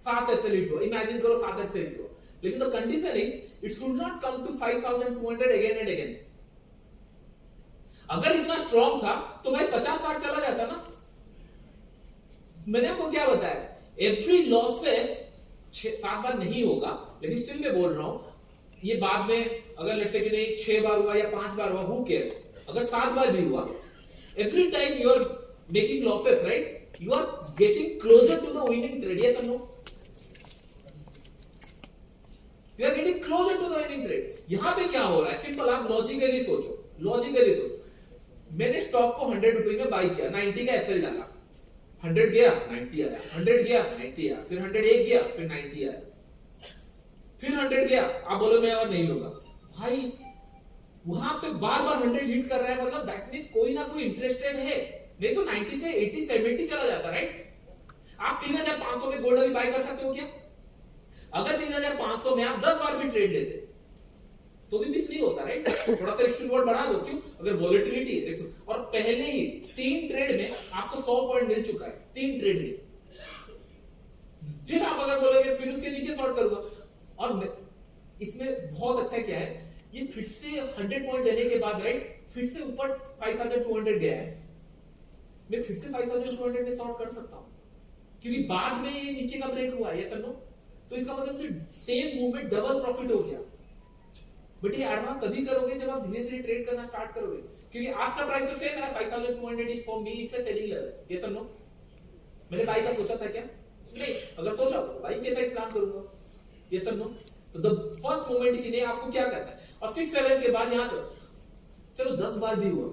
Speaker 1: 7 एसएल हिट हुआ, इमेजिन करो 7 एसएल हिट हुआ, लेकिन the condition is it should not come to 5200 again and again. अगर इतना स्ट्रॉन्ग था तो भाई 50-60 चला जाता ना। मैंने आपको क्या बताया, एवरी लॉसेस 7 बार नहीं होगा, लेकिन स्टिल मैं बोल रहा हूं, ये बाद में अगर लेट्स से कि नहीं 6 बार हुआ या 5 बार हुआ, हु केयर्स, अगर 7 बार भी हुआ, every time you are making losses right, you are getting closer to the winning trade, yes और no, you are getting closer to the winning trade. यहां पे क्या हो रहा है, सिंपल, आप लॉजिकली सोचो, लॉजिकली सोचो, मैंने स्टॉक को 100 रुपए में बाई किया, 90 का एसएल डाला, 100 गया 90 आया, 100 गया 90 आया, फिर 101 गया, फिर 90 आया, फिर 100 गया, आप बोलो मैं और नहीं लूंगा, भाई वहां पे बार बार 100 हिट कर रहा है, मतलब दैट मींस कोई ना कोई इंटरेस्टेड है, नहीं तो 90 से 80 70 चला जाता, राइट? आप 3500 में गोल्ड अभी बाय कर सकते हो क्या? अगर 3500 में आप 10 बार भी ट्रेड लेते, तो भी मिस नहीं होता, राइट? थोड़ा सा रिस्क रिवॉर्ड बढ़ा दो, क्यों? अगर वॉलेटिलिटी है और पहले ही 3 ट्रेड में आपको 100 पॉइंट मिल चुका है, 3 ट्रेड में, फिर आप अगर बोलोगे फिर उसके नीचे शॉर्ट करूंगा, और इसमें बहुत अच्छा क्या है, ये फिर से 100 पॉइंट देने के बाद, राइट, फिर से ऊपर 5200 गया है, मैं फिर से 5200 में शॉर्ट कर सकता हूं, क्योंकि बाद में ये नीचे का ब्रेक हुआ है, ये समझो। तो इसका मतलब कि सेम मूवमेंट डबल प्रॉफिट हो गया। बट ये एडवांस तभी करोगे जब आप धीरे धीरे ट्रेड करना स्टार्ट करोगे, क्योंकि आपका प्राइस तो सेम है, 5200 is for me, it's a selling level, ये समझो। मैंने बाई का सोचा था क्या? नहीं, अगर सोचा तो बाई के साइड प्लान करूंगा, ये समझो। तो द फर्स्ट मोमेंट की नहीं, आपको क्या करना है, और 6-7 के बाद यहां पे चलो 10 बार भी हुआ,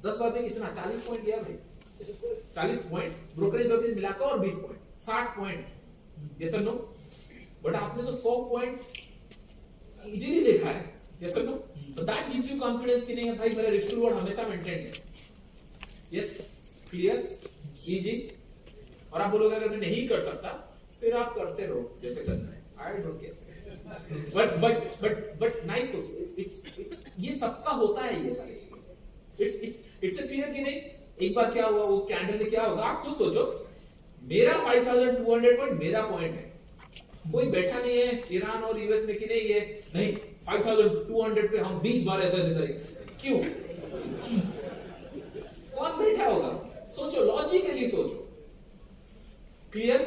Speaker 1: 10 बार में कितना 40 पॉइंट गया भाई, 40 पॉइंट ब्रोकरेज मिलाकर और 20 पॉइंट 60 पॉइंट, ये समझो। बट आपने तो 100 पॉइंट इजीली देखा है, ये समझो। तो दैट गिव्स यू कॉन्फिडेंस कि नहीं भाई मेरा रिस्क रिवॉर्ड हमेशा मेंटेन है। Yes, clear, easy. और आप बोलोगे अगर मैं नहीं कर सकता, फिर आप करते रहो जैसे करना है, आई don't care. But nice question, ये सबका होता है, ये सारी चीजें। इट्स अ क्लियर कि नहीं? एक बार क्या हुआ, वो कैंडल में क्या होगा, आप खुद सोचो। मेरा 5200 पॉइंट मेरा पॉइंट है, कोई बैठा नहीं है ईरान और यूएस में कि नहीं ये नहीं 5200 पे हम 20 बार ऐसे करेंगे, क्यों? कौन बैठा होगा? सोचो, लॉजिकली सोचो, क्लियर।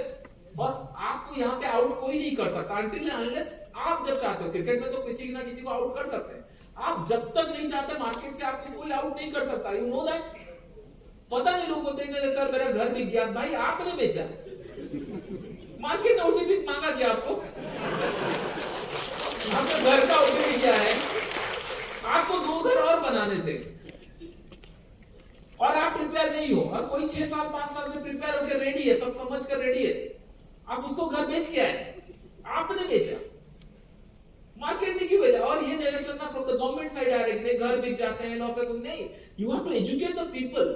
Speaker 1: और आपको यहाँ पे आउट कोई नहीं कर सकता अनटिल अनलेस आप जब चाहते हो। क्रिकेट में तो किसी ना किसी को आउट कर सकते हैं, आप जब तक नहीं चाहते मार्केट से आपको कोई आउट नहीं कर सकता, यू नो दैट। पता नहीं, लोग बोलते हैं सर मेरा घर बिक गया, भाई आपने बेचा, मार्केट ने ओटीपी मांगा क्या आपको? आपके घर का ओटीपी क्या है? आपको 2 घर और बनाने थे और आप प्रिपेयर नहीं हो, और कोई 6 साल 5 साल से प्रिपेयर होकर रेडी है, सब समझ कर रेडी है, आप उसको घर बेच के आए, आपने बेचा, मार्केट ने क्यों बेचा? और ये डायरेक्शन ना फ्रॉम द गवर्नमेंट साइड आ रही है, घर बिक जाते हैं, लॉसेस नहीं। You have to educate the people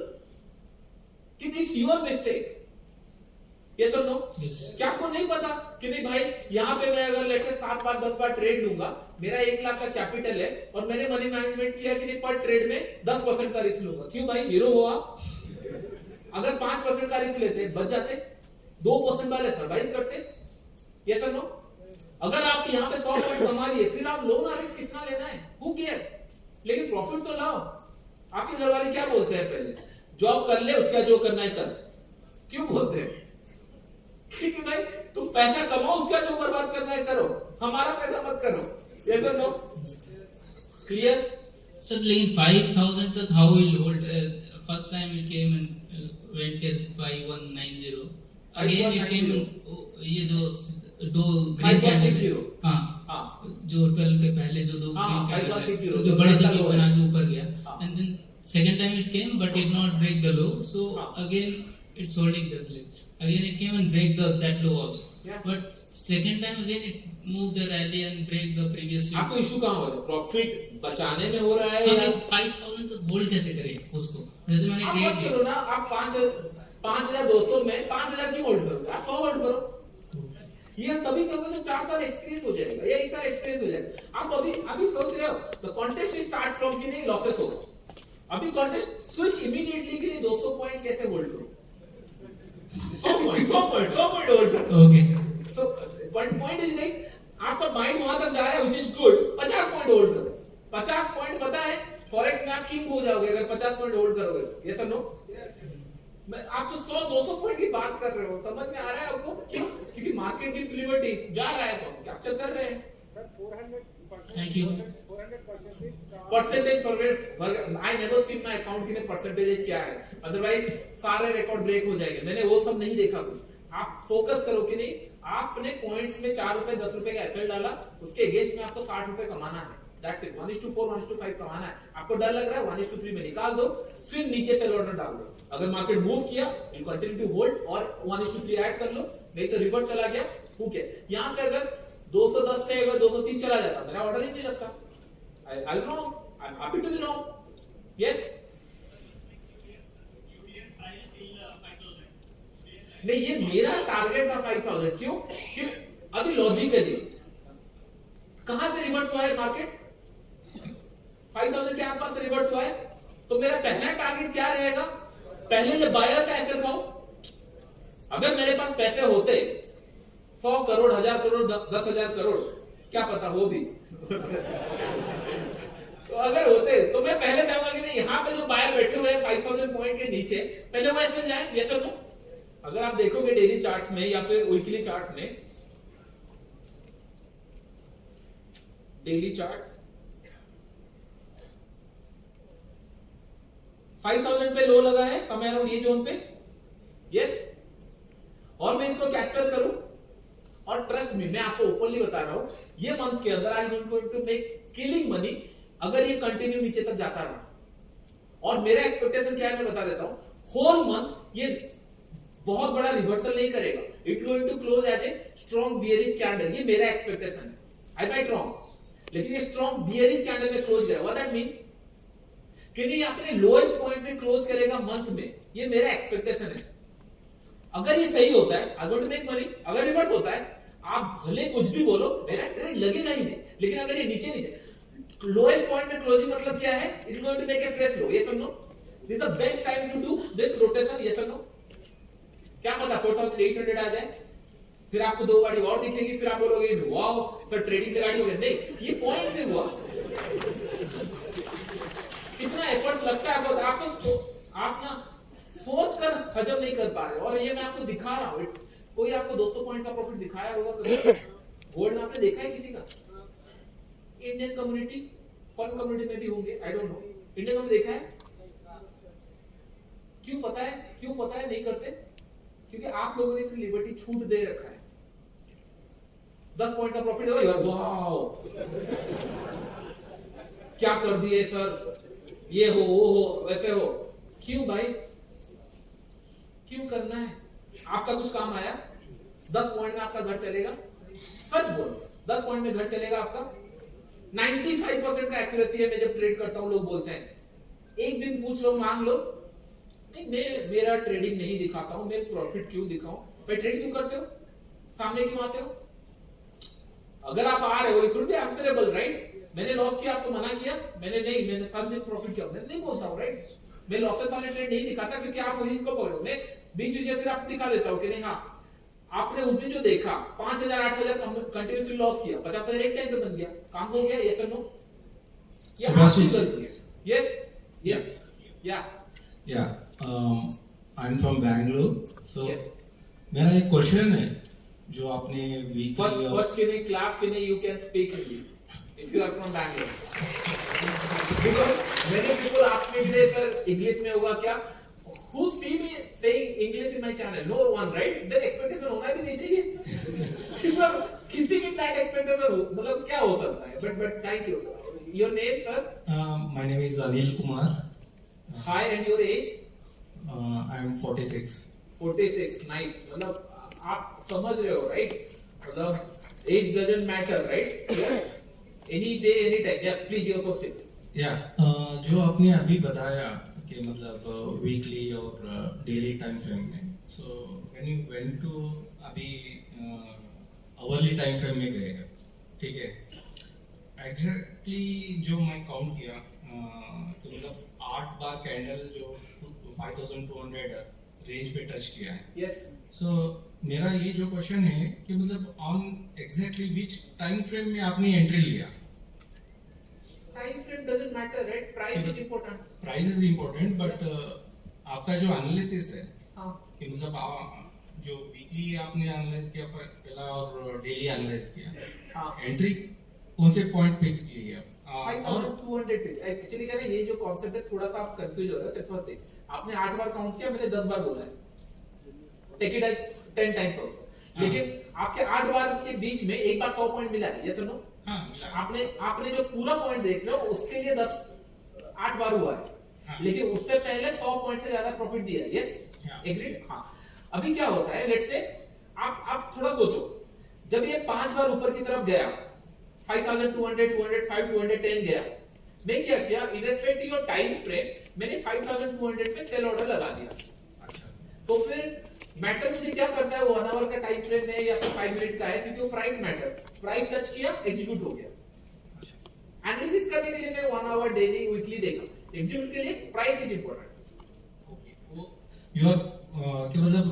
Speaker 1: कि इट्स योर मिस्टेक, ये सब नो। क्या आपको नहीं पता कि नहीं भाई यहाँ पे मैं अगर लेट से 7 बार 10 बार ट्रेड लूंगा, मेरा 1 लाख का कैपिटल है और मैंने मनी मैनेजमेंट किया कि नहीं पर ट्रेड में 10% का रिस्क लूंगा, क्यों भाई? हीरो हो आप। अगर 5% का रिस्क लेते बच जाते, 2% वाले सर्वाइव करते, ये सब नो। अगर आप यहाँ पे 100 पॉइंट कमा लिए, फिर आप लोन और रिस्क कितना लेना है, हु केयर्स, लेकिन प्रॉफिट तो लाओ। आपके घर वाले क्या बोलते हैं? पहले जॉब कर ले, उसका जो करना है कर, क्यों बोलते हैं? क्योंकि भाई तुम पैसा कमाओ, उसका जो बर्बाद करना है करो, हमारा पैसा मत करो, ये सब नो। Clear
Speaker 2: sir? लेकिन 5000 तक how will hold? First time it came and went till 5190, again it came, ये जो 2 ग्रीन कैंडल, हाँ, जो 12 के पहले जो 2 ग्रीन कैंडल जो बड़े से बना के ऊपर गया, and then second time it came but it not break the low, so again it's holding the play. Again it came and break that low also. Yeah. But second time again it moved the rally and break the previous low.
Speaker 1: आपको issue कहाँ हो रहा है? Profit बचाने में हो रहा है या
Speaker 2: 5000 तक होल्ड कैसे करें उसको? जैसे मैंने
Speaker 1: ट्रेड करो ना, आप 5200 में 5000 क्यों होल्ड करोगे? आप 100 होल्ड करो। ये तभी करोगे जब 4 साल एक्सपीरियंस हो जाएगा या 1 साल एक्सपीरियंस हो जाएगा। आप अभी सोच रहे हो तो कॉन्टेक्स्ट स्टार्ट फ्रॉम कि नहीं लॉसेस होगा, अभी कॉन्टेक्स्ट स्विच इमीडिएटली के लिए 200 पॉइंट कैसे होल्ड करो? 100 पॉइंट होल्ड करो।
Speaker 2: Okay,
Speaker 1: so point is like आपका माइंड वहां तक जा रहा है which is good. 50 point hold करो, 50 पॉइंट पता है फॉरेक्स में आप किंग हो जाओगे अगर 50 पॉइंट होल्ड करोगे तो। ये सब नो, आप तो 100-200 पॉइंट की बात कर रहे हो, समझ में आ रहा है आपको? क्यों? क्योंकि मार्केट की लिबर्टी जा रहा है तो हम कैप्चर कर रहे हैं।
Speaker 2: Thank you.
Speaker 1: Percentage forward, I never seen my account की परसेंटेज क्या है, अदरवाइज सारे रिकॉर्ड ब्रेक हो जाएंगे। मैंने वो सब नहीं देखा कुछ। आप फोकस करो कि नहीं आपने पॉइंट्स में 4 रुपए 10 रुपए का एसेट डाला, उसके अगेंस्ट में आपको 60 रुपए कमाना है। That's it. 1:4 1:5 कमाना है। आपको डर लग रहा है 1:3 में निकाल दो, फिर नीचे से ऑर्डर डाल दो। अगर मार्केट मूव किया यू कंटिन्यू टू होल्ड और 1:3 ऐड कर लो, नहीं तो रिवर्स चला गया ठीक है। यहां से अगर 210 से अगर 230 चला जाता मेरा ऑर्डर ही नहीं लगता। I'll know. I'm happy to be wrong. Yes. नहीं ये मेरा टारगेट था 5000। क्यों? अभी लॉजिकली कहां से रिवर्स हुआ है मार्केट? 5000 के आसपास रिवर्स हुआ है, तो मेरा पहला टारगेट क्या रहेगा? पहले से बायर का एसेट खाऊं। अगर मेरे पास पैसे होते 100 करोड़, 1000 करोड़, 10,000 करोड़, क्या पता वो भी तो अगर होते तो मैं पहले चाहूंगा कि नहीं, यहां पे जो बायर बैठे हुए हैं 5000 पॉइंट के नीचे, पहले वो इसमें जाए। ये सब अगर आप देखोगे डेली चार्ट्स में या फिर वीकली चार्ट में, डेली चार्ट 5000 पे लो लगा है, समय अराउंड ये जोन पे, यस। और मैं इसको कैप्चर करूं, और ट्रस्ट मी, मैं आपको ओपनली बता रहा हूं, ये मंथ के अंदर I am going to make killing money अगर ये कंटिन्यू नीचे तक जाता रहा। और मेरा एक्सपेक्टेशन क्या है मैं बता देता हूं, होल मंथ ये बहुत बड़ा रिवर्सल नहीं करेगा, it going to close as a strong bearish candle, ये मेरा एक्सपेक्टेशन है। आई माइट रॉन्ग, लेकिन ये स्ट्रॉन्ग बियरिश कैंडल में क्लोज करेगा। व्हाट दैट मीन कि नहीं अपने लोएस्ट पॉइंट में क्लोज करेगा मंथ में, ये मेरा एक्सपेक्टेशन है। अगर ये सही होता है I going to make money. अगर रिवर्स होता है, आप भले कुछ भी बोलो, मेरा ट्रेड लगेगा ही नहीं। लेकिन अगर ये नीचे नीचे लोएस्ट पॉइंट में क्लोजिंग मतलब क्या है? It is going to make a fresh low. Yes और no? This is the best time to do this rotation. Yes और नो? क्या पता 4800 आ जाए, फिर आपको दो गाड़ी और दिखेगी, फिर आप बोलोगे वाओ सर ट्रेडिंग की गाड़ी हो गई। नहीं, ये पॉइंट से हुआ। कितना एफर्ट लगता है आपको, आप ना सोच कर हजम नहीं कर पा रहे। और ये मैं आपको दिखा रहा हूं, कोई आपको 200 पॉइंट का प्रॉफिट दिखाया होगा गोल्ड में? आपने देखा है किसी का? इंडियन कम्युनिटी, फॉरेन कम्युनिटी में भी होंगे, आई डोंट नो। इंडियन में देखा है? क्यों पता है? क्यों पता है नहीं करते? क्योंकि आप लोगों ने लिबर्टी छूट दे रखा है। 10 पॉइंट का प्रॉफिट हो, यार वाओ क्या कर दिए सर, ये हो वो हो वैसे हो। क्यों भाई, क्यों करना है? आपका कुछ काम आया? 10 पॉइंट में आपका घर चलेगा? सच बोलो, 10 पॉइंट में घर चलेगा आपका? 95% का एक्यूरेसी है। मैं जब ट्रेड करता हूं लोग बोलते हैं, एक दिन पूछ लो, मांग लो, नहीं मैं मेरा ट्रेडिंग नहीं दिखाता हूं, मैं प्रॉफिट क्यों दिखाऊं? भाई ट्रेड क्यों करते हो? सामने क्यों आते हो? अगर आप आ रहे हो, it will be answerable, right? मैंने लॉस किया, आपको मना किया? मैंने नहीं, मैंने सब दिन प्रॉफिट किया, मैं नहीं बोलता हूं, राइट? मैं लॉसेस वाले ट्रेड नहीं दिखाता क्योंकि आप वही इसको पकड़ो। मैं बीच बीच फिर आपको दिखा देता हूं कि नहीं, हाँ आपने उस दिन जो देखा 5000 8000 कंटिन्यूसली लॉस किया, 50,000 एक टाइम पे बन गया, काम हो गया। यस और नो? ये आपकी गलती है। यस यस या
Speaker 3: आई एम फ्रॉम बैंगलोर। सो मेरा एक क्वेश्चन है जो आपने
Speaker 1: फर्स्ट के नहीं क्लैप के नहीं, you can speak English if you are from Bangalore. Because many people ask me sir English में होगा क्या? Who see me saying English in my channel? No one, right? Then expectation होना भी नहीं चाहिए। Keeping it that expectation मतलब क्या हो सकता है? But thank you. Your name, sir?
Speaker 3: My name is Anil Kumar.
Speaker 1: Hi, and your age?
Speaker 3: I am 46.
Speaker 1: 46, nice. मतलब आप समझ रहे हो, right? मतलब age doesn't matter, right? Yeah. Any day, any time. Yes, please your question.
Speaker 3: जो आपने अभी बताया कि मतलब वीकली और डेली टाइम फ्रेम में, so when you went to अभी आवरली टाइम फ्रेम में गए, ठीक है, एग्जैक्टली जो मैं काउंट किया तो मतलब 8 बार कैंडल जो 5200 रेंज पे टच किया है।
Speaker 1: Yes.
Speaker 3: सो मेरा ये जो क्वेश्चन है कि मतलब on exactly which time frame में आपने एंट्री लिया?
Speaker 1: Time frame doesn't matter, right? Price is important.
Speaker 3: Price is important, but आपका जो एनालिसिस है
Speaker 1: हाँ.
Speaker 3: कि मतलब जो वीकली आपने एनालाइज किया पहला और डेली एनालाइज किया,
Speaker 1: हाँ.
Speaker 3: एंट्री कौन से पॉइंट पे लिया?
Speaker 1: 5200 पे एक्चुअली क्या है, ये जो कॉन्सेप्ट है थोड़ा सा आप कंफ्यूज हो रहे हो। सिर्फ से आपने 8 बार काउंट किया, मैंने 10 बार बोला है। Take it as 10 times also. लेकिन आपके 8 बार के बीच में एक बार 100 पॉइंट मिला है, यस और नो?
Speaker 3: हाँ, मिला।
Speaker 1: आपने जो पूरा पॉइंट देख रहे हो उसके लिए 8 बार हुआ है।
Speaker 3: हाँ.
Speaker 1: लेकिन उससे पहले 100 पॉइंट से ज्यादा प्रॉफिट दिया है। Yes, agreed? हाँ। अभी क्या होता है, लेट्स से आप थोड़ा सोचो, जब ये 5 बार ऊपर की तरफ गया, 5200, 205, 210 गया, मैं क्या किया, इरेस्पेक्टिव ऑफ टाइम फ्रेम, मैंने 5200 पे सेल ऑर्डर लगा दिया। तो फिर मैटर मुझे क्या करता है, वो 1 आवर का टाइम फ्रेम है या फिर 5 मिनट का है, क्योंकि वो प्राइस मैटर, प्राइस टच किया, एग्जीक्यूट हो गया। एनालिसिस करने के लिए मैं 1 आवर डेली वीकली देखा, एग्जीक्यूट के लिए price is important.
Speaker 3: Okay, you are कि मतलब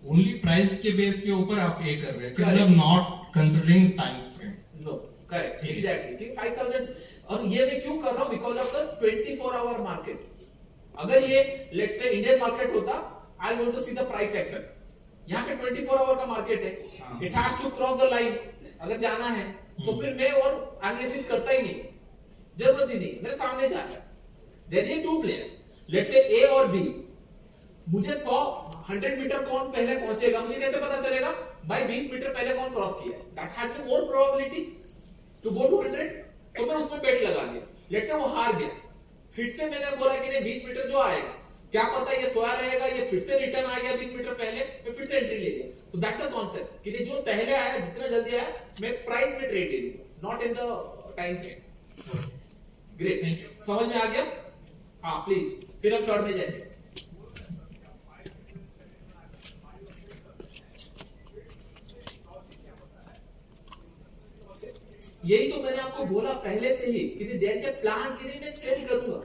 Speaker 3: ओनली प्राइस के बेस के ऊपर आप ये कर रहे हैं कि मतलब not considering time frame.
Speaker 1: No correct, exactly कि 5000, और ये मैं क्यों कर रहा हूं, because of the 24 hour market. अगर ये लेट्स से इंडियन मार्केट होता, I want to see the price action. यहाँ पे 24 आवर का मार्केट है, it has to cross the line, अगर जाना है तो फिर मैं और एनालिसिस करता ही नहीं, जरूरत ही नहीं, मेरे सामने जा रहा है। There is two player, let's say a और बी, मुझे 100 मीटर कौन पहले पहुंचेगा मुझे कैसे पता चलेगा, भाई 20 मीटर पहले कौन क्रॉस किया है, that has the more probability to go to 100, तो मैं उसमें बेट लगा लिया। लेट्स से वो हार गया, फिर से मैंने बोला कि नहीं 20 मीटर जो आएगा, क्या पता ये सोया रहेगा, ये फिर से रिटर्न आ गया 20 मीटर पहले, मैं फिर से एंट्री ले लिया। तो दैट द कॉन्सेप्ट कि जो पहले आया, जितना जल्दी आया, मैं प्राइस में ट्रेड ले लूंगा, not in the time frame. Great, thank you, समझ में आ गया? हाँ प्लीज, फिर हम थर्ड में जाएंगे। यही तो मैंने आपको बोला पहले से ही कि देयर इज अ प्लान कि नहीं मैं सेल करूंगा।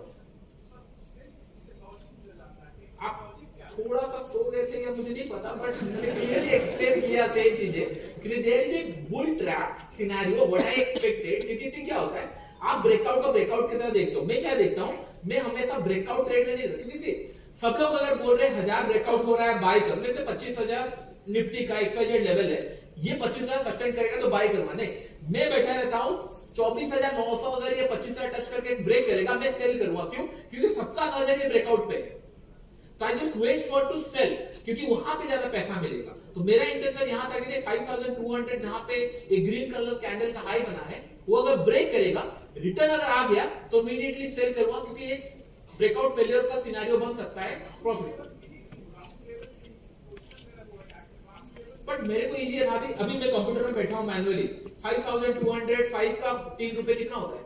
Speaker 1: आप थोड़ा सा सो गए थे या मुझे नहीं पता, बट मैंने क्लियरली एक्सप्लेन किया सेम चीजें कि there is a bull trap scenario what I expected. क्योंकि इससे क्या होता है, आप ब्रेकआउट का ब्रेकआउट की तरह देखते हो, मैं क्या देखता हूं, मैं हमेशा ब्रेकआउट ट्रेड में नहीं देखता। क्योंकि सब लोग अगर बोल रहे हैं 1000 ब्रेकआउट हो रहा है बाय कर लेते, 25000 निफ्टी का XYZ लेवल है, ये 25000 सस्टेन करेगा तो बाय करूंगा, नहीं, मैं बैठा रहता हूं 24900, अगर ये 25000 टच करके ब्रेक करेगा मैं सेल करूंगा। क्यों? क्योंकि सबका नजर ये ब्रेकआउट पे है, तो I just wait for to sell, क्योंकि वहां पे ज्यादा पैसा मिलेगा। तो मेरा इंटेंशन यहां था कि 5200 जहां पे एक ग्रीन कलर कैंडल का हाई बना है, वो अगर ब्रेक करेगा, रिटर्न अगर आ गया तो इमीडिएटली सेल करूंगा, क्योंकि इस ब्रेकआउट फेलियर का सिनेरियो बन सकता है प्रॉफिट। बट मेरे को इजी है था, अभी मैं कंप्यूटर में बैठा हूं मैनुअली, 5205 का 3 रुपए कितना होता है?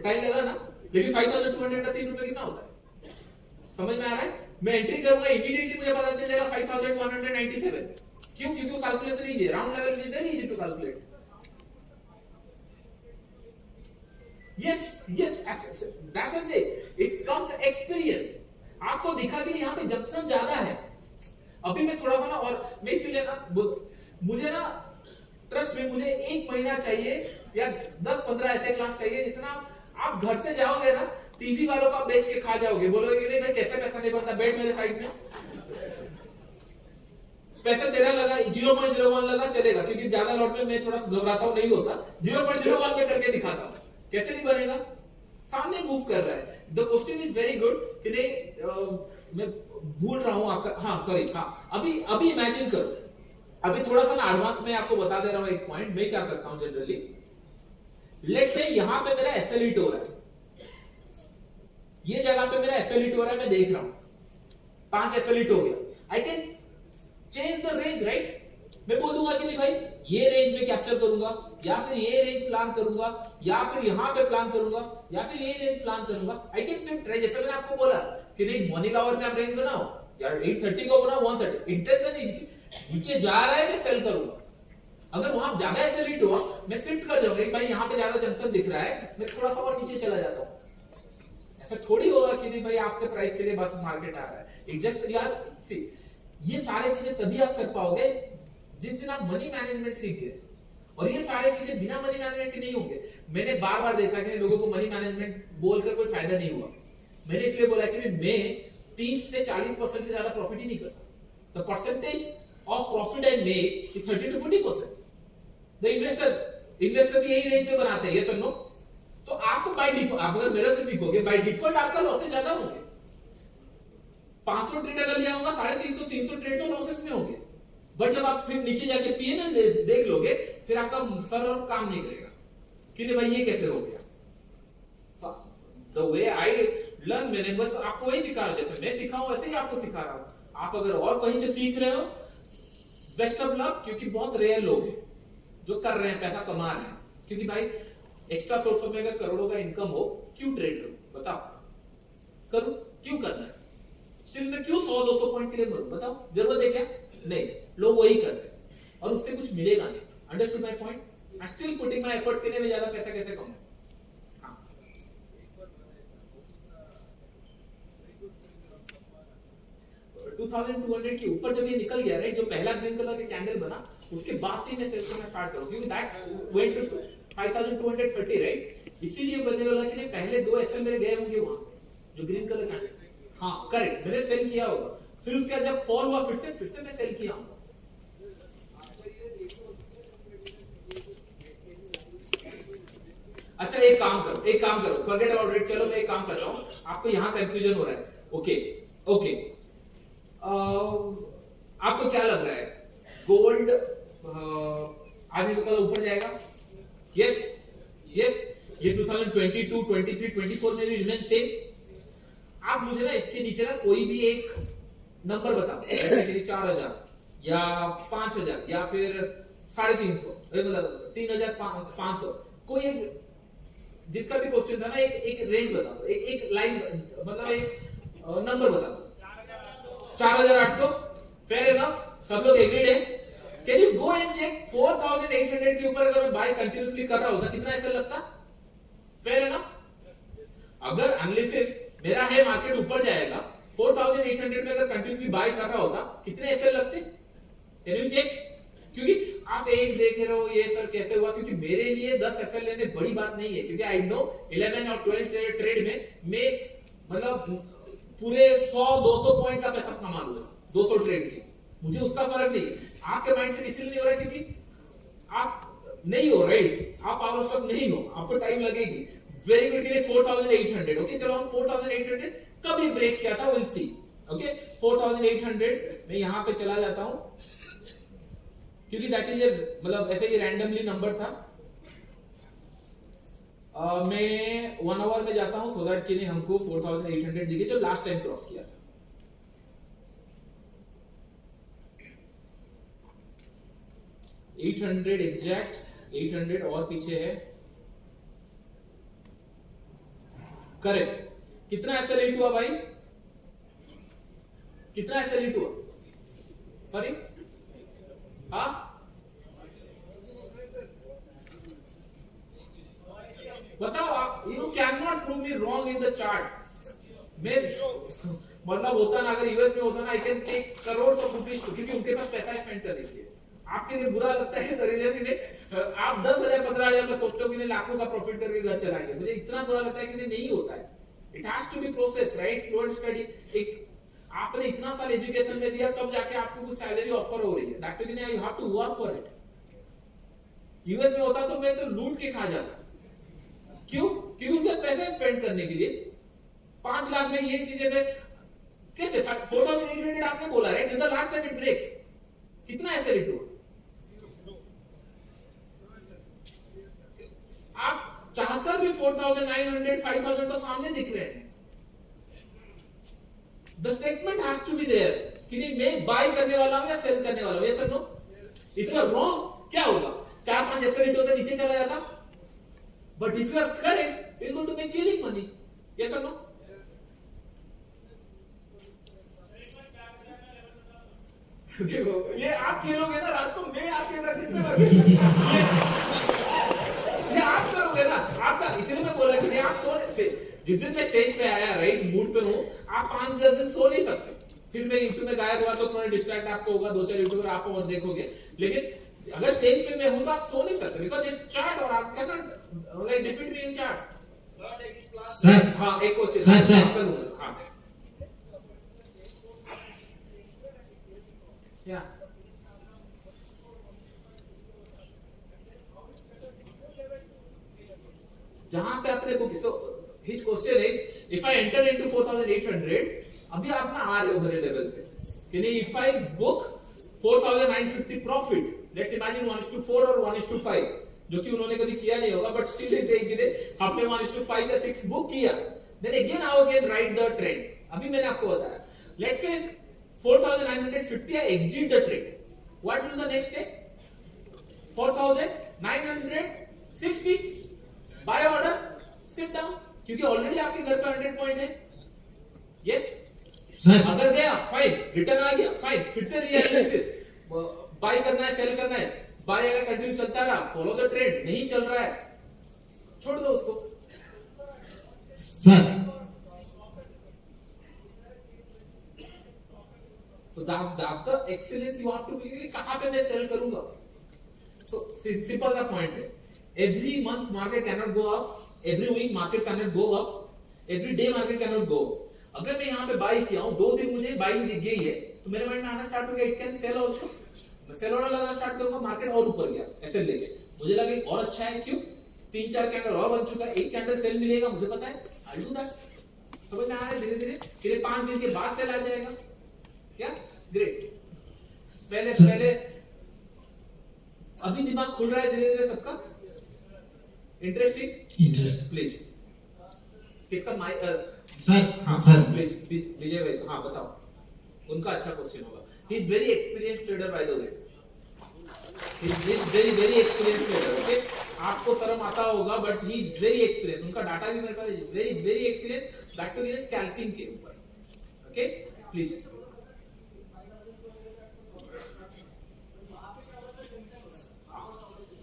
Speaker 1: टाइम लगा ना, लेकिन 5200 का 3 रुपए कितना होता है? समझ में आ रहा है? मैं एंट्री करूंगा, इमीडिएटली मुझे पता चल जाएगा 5197। क्यों? क्योंकि कैलकुलेशन इजी है, round level is very easy to calculate. Yes yes, that's it, it comes experience. आपको दिखा कि यहां पे जंक्शन ज्यादा है। अभी मैं थोड़ा सा ना, और मैं इसीलिए ना, मुझे ना ट्रस्ट में, मुझे 1 महीना चाहिए या 10-15 ऐसे क्लास चाहिए जिसमें आप घर से जाओगे ना, टीवी वालों का बेच के खा जाओगे, बोलोगे नहीं भाई कैसे पैसा नहीं बनता, बैठ मेरे साइड में, पैसा तेरा लगा 0.01 लगा चलेगा, क्योंकि ज्यादा लॉट में मैं थोड़ा घबराता हूं, नहीं होता, 0.01 में करके दिखाता हूं, कैसे नहीं बनेगा, सामने मूव कर रहा है। The question is very good कि नहीं, मैं भूल रहा हूं आपका, हाँ सॉरी, हाँ अभी इमेजिन करो, अभी थोड़ा सा ना एडवांस में आपको बता दे रहा हूं एक पॉइंट। मैं क्या करता हूं जनरली, लेट्स से यहां पे मेरा SL हिट हो रहा है, ये जगह पे मेरा SL हिट हो रहा है, मैं देख रहा हूं 5 SL हिट हो गया, I can change the range, right? मैं बोल दूंगा कि नहीं भाई ये रेंज में कैप्चर करूंगा, या फिर ये रेंज प्लान करूंगा, या फिर यहां पे प्लान करूंगा, या फिर ये रेंज प्लान करूंगा। आई कैन शिफ्ट रेंज, जैसे मैंने आपको बोला कि नहीं मॉर्निंग आवर में आप रेंज बनाओ, यार 8:30 को बनाओ, 1:30, इंटेंशन इज नीचे जा रहा है, मैं सेल करूंगा। अगर वहां ज्यादा ऐसे रीड हुआ, मैं शिफ्ट कर जाऊंगा, भाई यहां पे ज्यादा जंक्शन दिख रहा है, मैं थोड़ा सा और नीचे चला जाता हूं। ऐसा थोड़ी होगा कि नहीं भाई आपके प्राइस के लिए बस मार्केट आ रहा है, एग्जैक्ट यार सी, ये सारे चीजें तभी आप कर पाओगे जिस दिन आप मनी मैनेजमेंट सीख गए, और ये सारे चीजें बिना मनी मैनेजमेंट के नहीं होंगे। मैंने बार बार देखा कि लोगों को मनी मैनेजमेंट बोलकर कोई फायदा नहीं हुआ। मैंने इसलिए बोला कि मैं 30 से 40% से ज्यादा प्रॉफिट ही नहीं करता। The percentage of profit I make is 30 to 40%। The investor भी यही रेंज में बनाते हैं, ये सुनो। तो आपको बाय डिफॉल्ट, आप अगर मेरे से सीखोगे, बाय डिफॉल्ट आपका लॉसेस ज्यादा होंगे। 500 ट्रेड अगर लिया होगा, 350 300 ट्रेड में लॉसेस में होंगे। बट जब आप फिर नीचे जाके पीएनएल देख लोगे, फिर आपका सर और काम नहीं करेगा कि नहीं भाई ये कैसे हो गया। द वे आई लर्न, मैंने बस आपको वही सिखा रहा हूं, जैसे मैं सिखा हूं वैसे ही आपको सिखा रहा हूं। आप अगर और कहीं से सीख रहे हो, बेस्ट ऑफ लक, क्योंकि बहुत रेयर लोग हैं जो कर रहे हैं, पैसा कमा रहे हैं। क्योंकि भाई एक्स्ट्रा सोर्स में अगर करोड़ों का इनकम हो, क्यों ट्रेड करूं बताओ, करूं क्यों करना है, सिर्फ मैं क्यों 100-200 पॉइंट के लिए करूं बताओ, जरूरत है क्या? नहीं, लोग वही कर रहे हैं और उससे कुछ मिलेगा नहीं। Understood my point? I still putting my efforts कितने में ज्यादा पैसा कैसे कमाऊं. हाँ. 2200 के ऊपर जब ये निकल गया राइट, जो पहला ग्रीन कलर का कैंडल बना उसके बाद से मैं सेल करना स्टार्ट करूं, क्योंकि दैट वेंट टू 5230 राइट. इसीलिए बोलने वाला कि नहीं, पहले 2 एसएल मेरे गए होंगे वहां जो ग्रीन कलर का. हाँ करेक्ट, मैंने सेल किया होगा, फिर उसके बाद जब फॉल हुआ फिर से मैं सेल किया हूं. अच्छा एक काम करो फॉरगेट अबाउट इट. चलो मैं एक काम कर रहा हूं, आपको यहां कंफ्यूजन हो रहा है. ओके आपको क्या लग रहा है, गोल्ड आज नहीं तो कल ऊपर जाएगा? यस ये 2022, 23, 24 में भी रिमेन सेम. आप मुझे ना इसके नीचे ना कोई भी एक नंबर बताओ, जैसे कि 4000 या 5000 या फिर 350, मतलब 3500, कोई एक जिसका भी क्वेश्चन था ना, एक रेंज बता दो, एक लाइन, मतलब एक नंबर बता दो. 4800 फेयर इनफ, सब लोग एग्रीड है. Can you go and check 4800 के ऊपर अगर मैं बाय कंटिन्यूअसली कर रहा होता कितना ऐसा लगता? Fair enough. अगर एनालिसिस मेरा है मार्केट ऊपर जाएगा, 4800 में अगर कंटिन्यूअसली बाय कर रहा होता कितने ऐसे लगते? Can you check? क्योंकि आप एक देख रहे हो ये सर कैसे हुआ, क्योंकि मेरे लिए 10 एसएल लेने बड़ी बात नहीं है, क्योंकि आई नो 11 और 12 ट्रेड में मैं मतलब पूरे 100-200 पॉइंट का पैसा कमा लूंगा 200 ट्रेड के. मुझे उसका फर्क नहीं है. आपके माइंड से इसलिए नहीं हो रहा क्योंकि आप नहीं हो राइट, आप पावर स्टॉक नहीं हो, आपको टाइम लगेगी. Very quickly 4800. ओके चलो हम 4800 कब ये ब्रेक किया था विल सी. ओके 4800 मैं यहां पे चला जाता हूं, क्योंकि दैट इज मतलब ऐसे ही रैंडमली नंबर था. मैं 1 आवर में जाता हूं सो दैट कि नहीं हमको 4800 दिखे जो लास्ट टाइम क्रॉस किया था. एग्जैक्ट 800 और पीछे है. करेक्ट. कितना एसएल हुआ भाई? कितना एसएल हुआ? सॉरी बताओ आप. You can not prove me wrong in the chart. मैं मतलब होता ना, अगर यूएस में होता ना, I can take crore of rupees, क्योंकि उनके पास पैसा स्पेंड करने के लिए. आपके लिए बुरा लगता है आप 10,000 15,000 में सोचते हो कि नहीं लाखों का प्रॉफिट करके घर चलाएंगे. मुझे इतना बुरा लगता है कि नहीं होता है. It has to be process right, slow and study. एक आपने इतना साल एजुकेशन में दिया तब जाके आपको कुछ सैलरी ऑफर हो रही है, that means you have to work for it. US में होता तो मैं तो लूट के खा जाता. क्यों? क्योंकि उनके पैसे स्पेंड करने के लिए 5 लाख में ये चीजें में कैसे 4800 आपने बोला right, this the last time it breaks. कितना ऐसे रेट हुआ? आप चाहकर भी 4900 5000 तो सामने दिख रहे हैं. The statement has to be there कि नहीं मैं बाय करने वाला हूं या सेल करने वाला हूं. यस और no? If you are wrong क्या होगा? 4-5 ऐसे रेट होता नीचे चला जाता. But if you are correct it going to make killing money. Yes और नो? देखो ये आप खेलोगे ना रात को, मैं आपके साथ कितने बार ये आप करोगे ना आपका. इसलिए मैं बोला कि नहीं आप सो से जिस दिन मैं स्टेज पे आया राइट मूड पे हूँ, आप 5-10 दिन सो नहीं सकते. फिर मैं यूट्यूब में गायब हुआ तो थोड़ा डिस्ट्रैक्ट आपको होगा, 2-4 यूट्यूबर आपको और देखोगे. लेकिन अगर स्टेज पे मैं हूं तो आप सो नहीं सकते, बिकॉज इट्स चार्ट और आप can not like defeat me in chart.
Speaker 4: Sir
Speaker 1: हाँ एक क्वेश्चन
Speaker 4: सर
Speaker 1: करूंगा. हाँ Yeah. जहां पे आपने book, so his question is if I enter into 4800, अभी आप ना आ रहे हो मेरे लेवल पे कि नहीं, if I book 4950 profit, let's imagine 1:4 और 1:5, जो कि उन्होंने कभी किया नहीं होगा, but still ऐसे ही आपने 1:5 या 6 बुक किया, then again how again write the trend. अभी मैंने आपको बताया, let's say 4950 I exit the trade. What will the next day? 4960 buy order, sit down, क्योंकि ऑलरेडी आपके घर पे 100 पॉइंट है. यस
Speaker 4: सर
Speaker 1: अगर गया फाइन, रिटर्न आ गया फाइन, फिर से रीएनालिसिस, बाय करना है सेल करना है, बाय अगर कंटिन्यू चलता रहा, फॉलो द ट्रेंड, नहीं चल रहा है छोड़ दो उसको।
Speaker 4: Sir
Speaker 1: So that's the excellence you have to be. कहाँ पे मैं सेल करूंगा? So simple सा point है. Every month market cannot go up. Every week market cannot go up. Every day market cannot go up. अगर मैं यहाँ पे बाई किया हूँ, 2 दिन मुझे बाई दिख गई है, तो मेरे माइंड में आना स्टार्ट हो गया, इट कैन सेल ऑल्सो। मैं सेल ऑर्डर लगाना स्टार्ट करूंगा, मार्केट और ऊपर गया ऐसे लेके, मुझे लगे और अच्छा है, क्यों 3-4 कैंडल और बन चुका है, 1 कैंडल सेल मिलेगा, मुझे पता है, आई डू दैट। समझ में आ रहा है? धीरे धीरे फिर 5 दिन के बाद सेल आ जाएगा। क्या ग्रेट। पहले अभी दिमाग खुल रहा है धीरे धीरे सबका। Interesting please. किसका
Speaker 4: सर
Speaker 1: प्लीज विजय भाई, हाँ बताओ। उनका अच्छा क्वेश्चन होगा। He is very experience trader by the way, he is very very experience trader. Okay, आपको शर्म आता होगा but he is very experience. उनका डाटा भी मेरे पास, very very experience, back to the scalping के ऊपर। Okay please.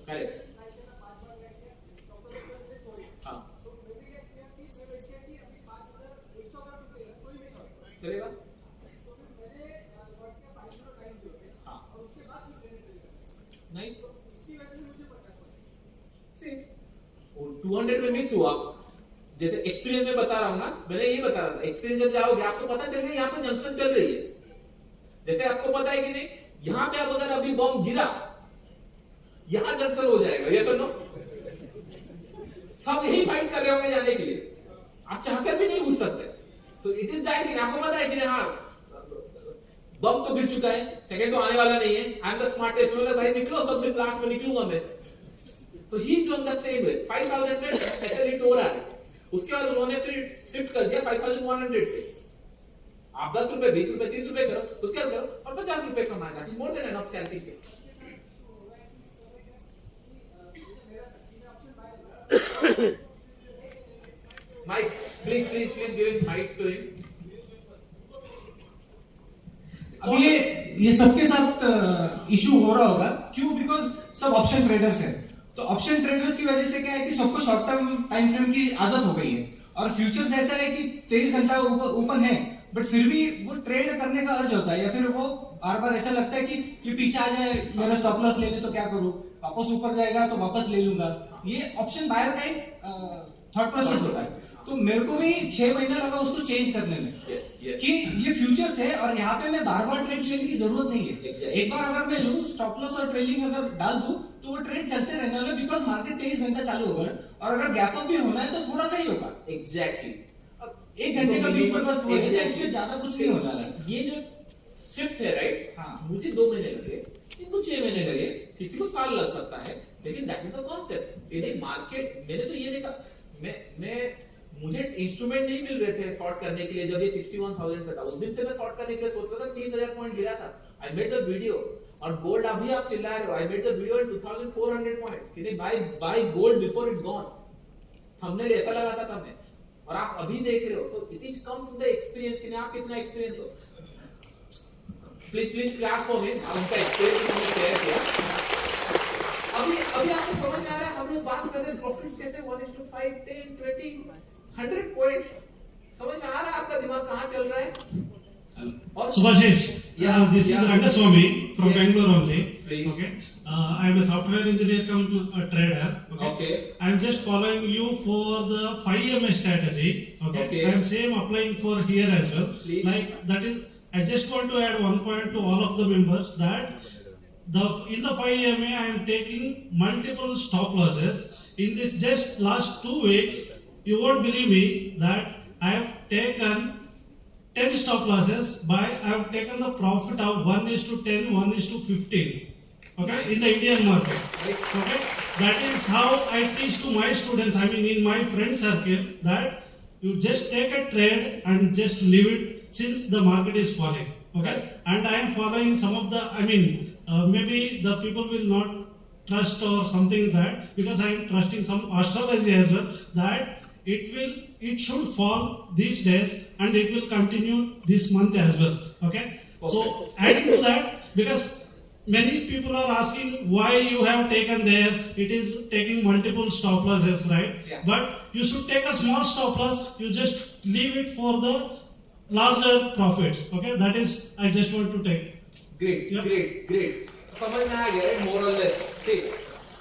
Speaker 1: करेक्ट, हाँ चलेगा, हाँ नाइस। 200 में मिस हुआ, जैसे एक्सपीरियंस में बता रहा हूं ना, मैंने ये बता रहा था, एक्सपीरियंस जब जाओगे आपको पता चल गया यहाँ पे जंक्शन चल रही है। जैसे आपको पता है कि नहीं, यहाँ पे अब अगर अभी बॉम्ब गिरा, यहां जंक्शन हो जाएगा, ये सुनो, सब यही फाइट कर रहे होंगे जाने के लिए, आप चाहकर भी नहीं घुस सकते। तो इट इज दैट, आपको पता है कि हाँ बम तो गिर चुका है, सेकंड तो आने वाला नहीं है, आई एम द स्मार्टेस्ट, भाई निकलो सब, फिर लास्ट में निकलूंगा मैं। तो he doing the same way, 5000 में ऐसे रेट हो रहा है, उसके बाद उन्होंने फिर शिफ्ट कर दिया 5100 पे। आप 10 रुपए 20 रुपए 30 रुपए करो, उसके बाद करो और 50 रुपए कमाना, that is more than enough scalping के। Mike, please give him mic to him.
Speaker 4: अभी ये सबके साथ इशू हो रहा होगा, क्यों? बिकॉज सब ऑप्शन ट्रेडर्स हैं। तो ऑप्शन ट्रेडर्स की वजह से क्या है कि सबको शॉर्ट टर्म टाइम फ्रेम की आदत हो गई है, और फ्यूचर्स ऐसा है कि 23 घंटा ओपन है, बट फिर भी वो ट्रेड करने का अर्ज होता है, या फिर वो बार बार ऐसा लगता है कि पीछे आ जाए, मेरा स्टॉप लॉस ले ले तो क्या करूं, वापस ऊपर जाएगा तो वापस ले लूंगा। ये ऑप्शन बायर का एक थॉट प्रोसेस होता है। तो मेरे को भी 6 महीना लगा उसको चेंज करने में, कि ये फ्यूचर्स है और यहाँ पे मैं बार बार ट्रेड लेने की जरूरत नहीं है। एक बार अगर मैं लूं, स्टॉप लॉस और ट्रेलिंग अगर डाल दूं, तो वो ट्रेड चलते रहने वाला, बिकॉज मार्केट 23 घंटा चालू होगा, और अगर गैप अप भी होना है तो थोड़ा सा ही होगा।
Speaker 1: एग्जैक्टली
Speaker 4: 1 घंटे का बीच में बस वो है, उसमें ज्यादा कुछ नहीं होने वाला।
Speaker 1: ये जो शिफ्ट है, राइट,
Speaker 4: हाँ।
Speaker 1: मुझे 2 महीने लगे, इनको 6 महीने लगे, किसी को साल लग सकता है, लेकिन दैट इज द कॉन्सेप्ट। यदि मार्केट, मैंने तो ये देखा, मैं मुझे इंस्ट्रूमेंट नहीं मिल रहे थे शॉर्ट करने के लिए, जब ये 61,000 पे था, उस दिन से मैं शॉर्ट करने के लिए सोच रहा था, 30,000 पॉइंट गिरा था, आई मेड द वीडियो। और गोल्ड अभी आप चिल्ला रहे हो, I made the video in 2400 point कि नहीं buy gold before it gone, thumbnail ऐसा लगाता था मैं, और आप अभी देख रहे हो। So it is comes with the experience, कि आप कितना एक्सपीरियंस हो। प्लीज क्लैप फॉर मी, उनका एक्सपीरियंस मैंने शेयर किया। अभी आपको समझ में आ रहा है, हम लोग बात कर रहे हैं प्रॉफिट्स कैसे 1:5 10 20 100 पॉइंट्स, समझ में आ रहा है आपका दिमाग कहाँ चल रहा है?
Speaker 5: Subhashish, this is Rangaswamy from
Speaker 1: Yes.
Speaker 5: Bangalore only.
Speaker 1: Please.
Speaker 5: Okay, I am a software engineer come trader.
Speaker 1: Okay.
Speaker 5: I am just following you for the 5 EMA strategy.
Speaker 1: Okay.
Speaker 5: I am same applying for here as well.
Speaker 1: Please.
Speaker 5: Like that is, I just want to add one point to all of the members that in the 5 EMA I am taking multiple stop losses. In this just last 2 weeks, you won't believe me that I have taken 10 stop losses, I have taken the profit of 1:10, 1:15. Okay,
Speaker 1: Nice.
Speaker 5: in the Indian market.
Speaker 1: Nice.
Speaker 5: Okay, that is how I teach to my students. I mean, in my friend circle, that you just take a trade and just leave it since the market is falling. Okay, and I am following some of the. I mean, maybe the people will not trust or something that, because I am trusting some astrology as well, that it should fall these days and it will continue this month as well. Okay, so adding to that, because many people are asking why you have taken there. It is taking multiple stop losses, right?
Speaker 1: Yeah.
Speaker 5: But you should take a small stop loss. You just leave it for the larger profits. Okay, that is I just want to take.
Speaker 1: Great
Speaker 5: Yeah.
Speaker 1: Great समझ में आ गया, मोर और less. ठीक,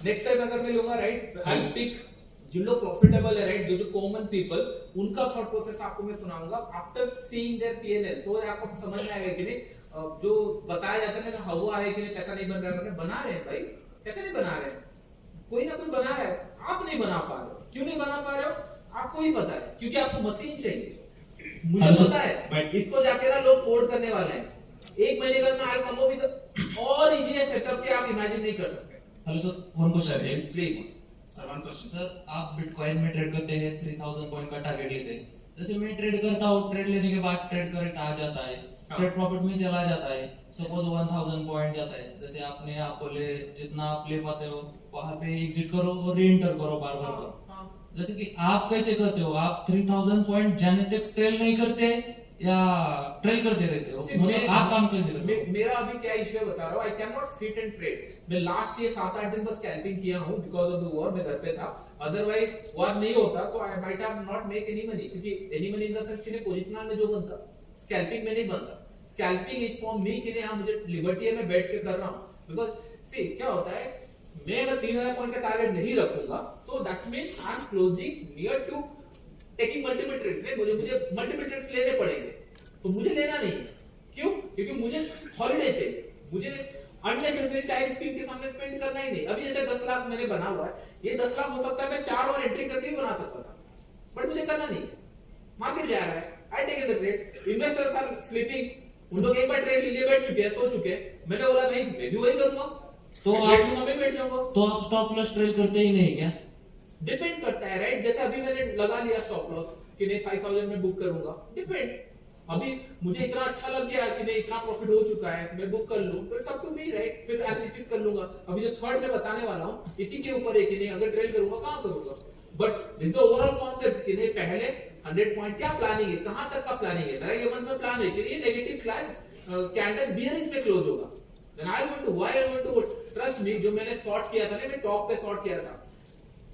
Speaker 1: next time अगर मैं लूंगा, right, I pick जिन लोग profitable है, राइट, जो कॉमन पीपल, उनका थॉट प्रोसेस आपको मैं सुनाऊंगा आफ्टर सीइंग देयर पीएनएल। तो आपको समझ में आएगा कि नहीं, जो बताया जाता है ना, हवा है कि नहीं, पैसा नहीं बन रहा है, बना रहे हैं भाई, कैसे नहीं बना रहे हैं, कोई ना कोई बना रहा है, आप नहीं बना पा रहे हो। क्यों नहीं बना पा रहे हो? आपको ही पता है, क्योंकि आपको मशीन चाहिए। मुझे पता है, इसको जाके ना लोग कोड करने वाले हैं, 1 महीने का मैं कम हो भी तो और इजी है सेटअप के, आप इमेजिन नहीं कर सकते।
Speaker 6: हेलो सर, वन क्वेश्चन है
Speaker 1: please
Speaker 6: sir, one question sir. आप बिटकॉइन में ट्रेड करते हैं, 3000 पॉइंट का टारगेट लेते हैं। जैसे मैं ट्रेड करता हूँ, ट्रेड लेने के बाद ट्रेड करंट आ जाता है, ट्रेड प्रॉफिट में चला जाता है, सपोज 1000 पॉइंट जाता है। जैसे आप बोले जितना आप ले पाते हो वहां पे एग्जिट करो और री एंटर करो बार बार करो। जैसे कि आप कैसे करते हो? आप 3000 पॉइंट जाने तक ट्रेल नहीं करते या ट्रेल करते रहते हो? मतलब आप काम कैसे करते हो?
Speaker 1: मेरा अभी क्या इश्यू है बता रहा हूँ, I can not sit and trade. मैं लास्ट ये 7-8 दिन बस स्कैल्पिंग किया हूँ बिकॉज ऑफ द वॉर, मैं घर पे था। अदरवाइज वॉर नहीं होता तो I might have not make any money, क्योंकि any money in the sense कि पोजीशनल में जो बनता स्कैल्पिंग में नहीं बनता। स्कैल्पिंग इज फॉर मी कि हाँ मुझे लिबर्टी है, मैं बैठ के कर रहा हूँ। बिकॉज सी क्या होता है, मैं अगर 3000 पॉइंट का टारगेट नहीं रखूंगा तो that means I am closing near to taking multiple trades. नहीं, मुझे मल्टीपल ट्रेड्स लेने पड़ेंगे, तो मुझे लेना नहीं है। क्यों? क्योंकि मुझे हॉलिडे चाहिए, मुझे अननेसेसरी टाइम स्क्रीन के सामने स्पेंड करना ही नहीं। अभी जैसे 10 लाख मैंने बना हुआ है, ये 10 लाख हो सकता है मैं 4 और एंट्री करके भी बना सकता था, बट मुझे करना नहीं है। मार्केट जा रहा है, I take the trade, investors are sleeping, उन लोग एक बार ट्रेड लिए बैठ चुके हैं, सो चुके हैं। मैंने बोला भाई मैं भी वही करूंगा,
Speaker 6: तो
Speaker 1: मैं बैठ जाऊंगा।
Speaker 6: तो आप स्टॉप लॉस ट्रेड करते ही नहीं क्या?
Speaker 1: डिपेंड करता है, राइट। जैसे अभी मैंने लगा लिया स्टॉप लॉस कि नहीं 5000 में बुक करूंगा, डिपेंड। अभी मुझे इतना अच्छा लग गया कि नहीं इतना प्रॉफिट हो चुका है, मैं बुक कर लूं, तो सब टू मी, राइट। फिर एनालिसिस कर लूंगा। अभी जो थर्ड में बताने वाला हूं इसी के ऊपर है कि नहीं अगर ट्रेड करूंगा कहां करूंगा। बट दिस ओवरऑल कॉन्सेप्ट कि नहीं पहले 100 पॉइंट क्या प्लानिंग है, कहां तक का प्लानिंग है। मेरा ये मंथ में प्लान है कि ये नेगेटिव फ्लैश कैंडल बियरिश में क्लोज होगा, then I want to why I want to trust me. जो मैंने शॉर्ट किया था ना, मैं टॉप पे शॉर्ट किया था,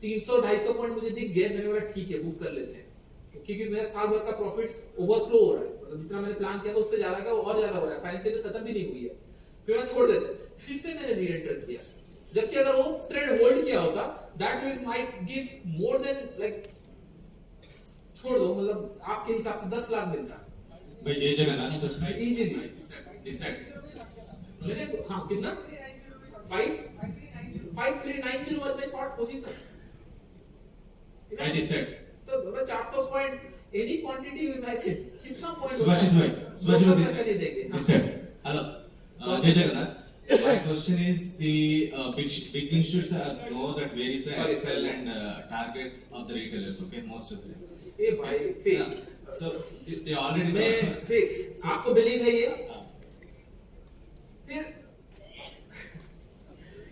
Speaker 1: 300-250 पॉइंट मुझे दिख गए, मैंने बोला ठीक है बुक कर लेते हैं, क्योंकि मेरा साल भर का प्रॉफिट्स ओवरफ्लो हो रहा है, मतलब जितना मैंने प्लान किया था उससे ज्यादा का और ज्यादा हो रहा है, फाइनेंशियल खत्म भी नहीं हुई है, फिर मैं छोड़ देते। फिर से मैंने री एंटर किया, जबकि अगर वो ट्रेड होल्ड किया होता that will might give more than like, छोड़ दो, मतलब आपके हिसाब से 10 लाख मिलता
Speaker 3: भाई जय जगन्नाथ
Speaker 1: इजीली। मैंने हाँ कितना 5390 वाज माय शॉर्ट पोजीशन। तो 400 पॉइंट एनी क्वांटिटी इमेजिन कितना पॉइंट
Speaker 3: सुभाषिष भाई
Speaker 1: पैसे नहीं देंगे।
Speaker 3: this side. Hello, Jay Jagannath. My question is the big institutes know that where is the
Speaker 1: Sorry,
Speaker 3: SL
Speaker 1: sir.
Speaker 3: and target of the retailers. Okay, most of them.
Speaker 1: ए भाई see,
Speaker 3: So they already
Speaker 1: मैं
Speaker 3: know.
Speaker 1: see, आपको believe है ये? फिर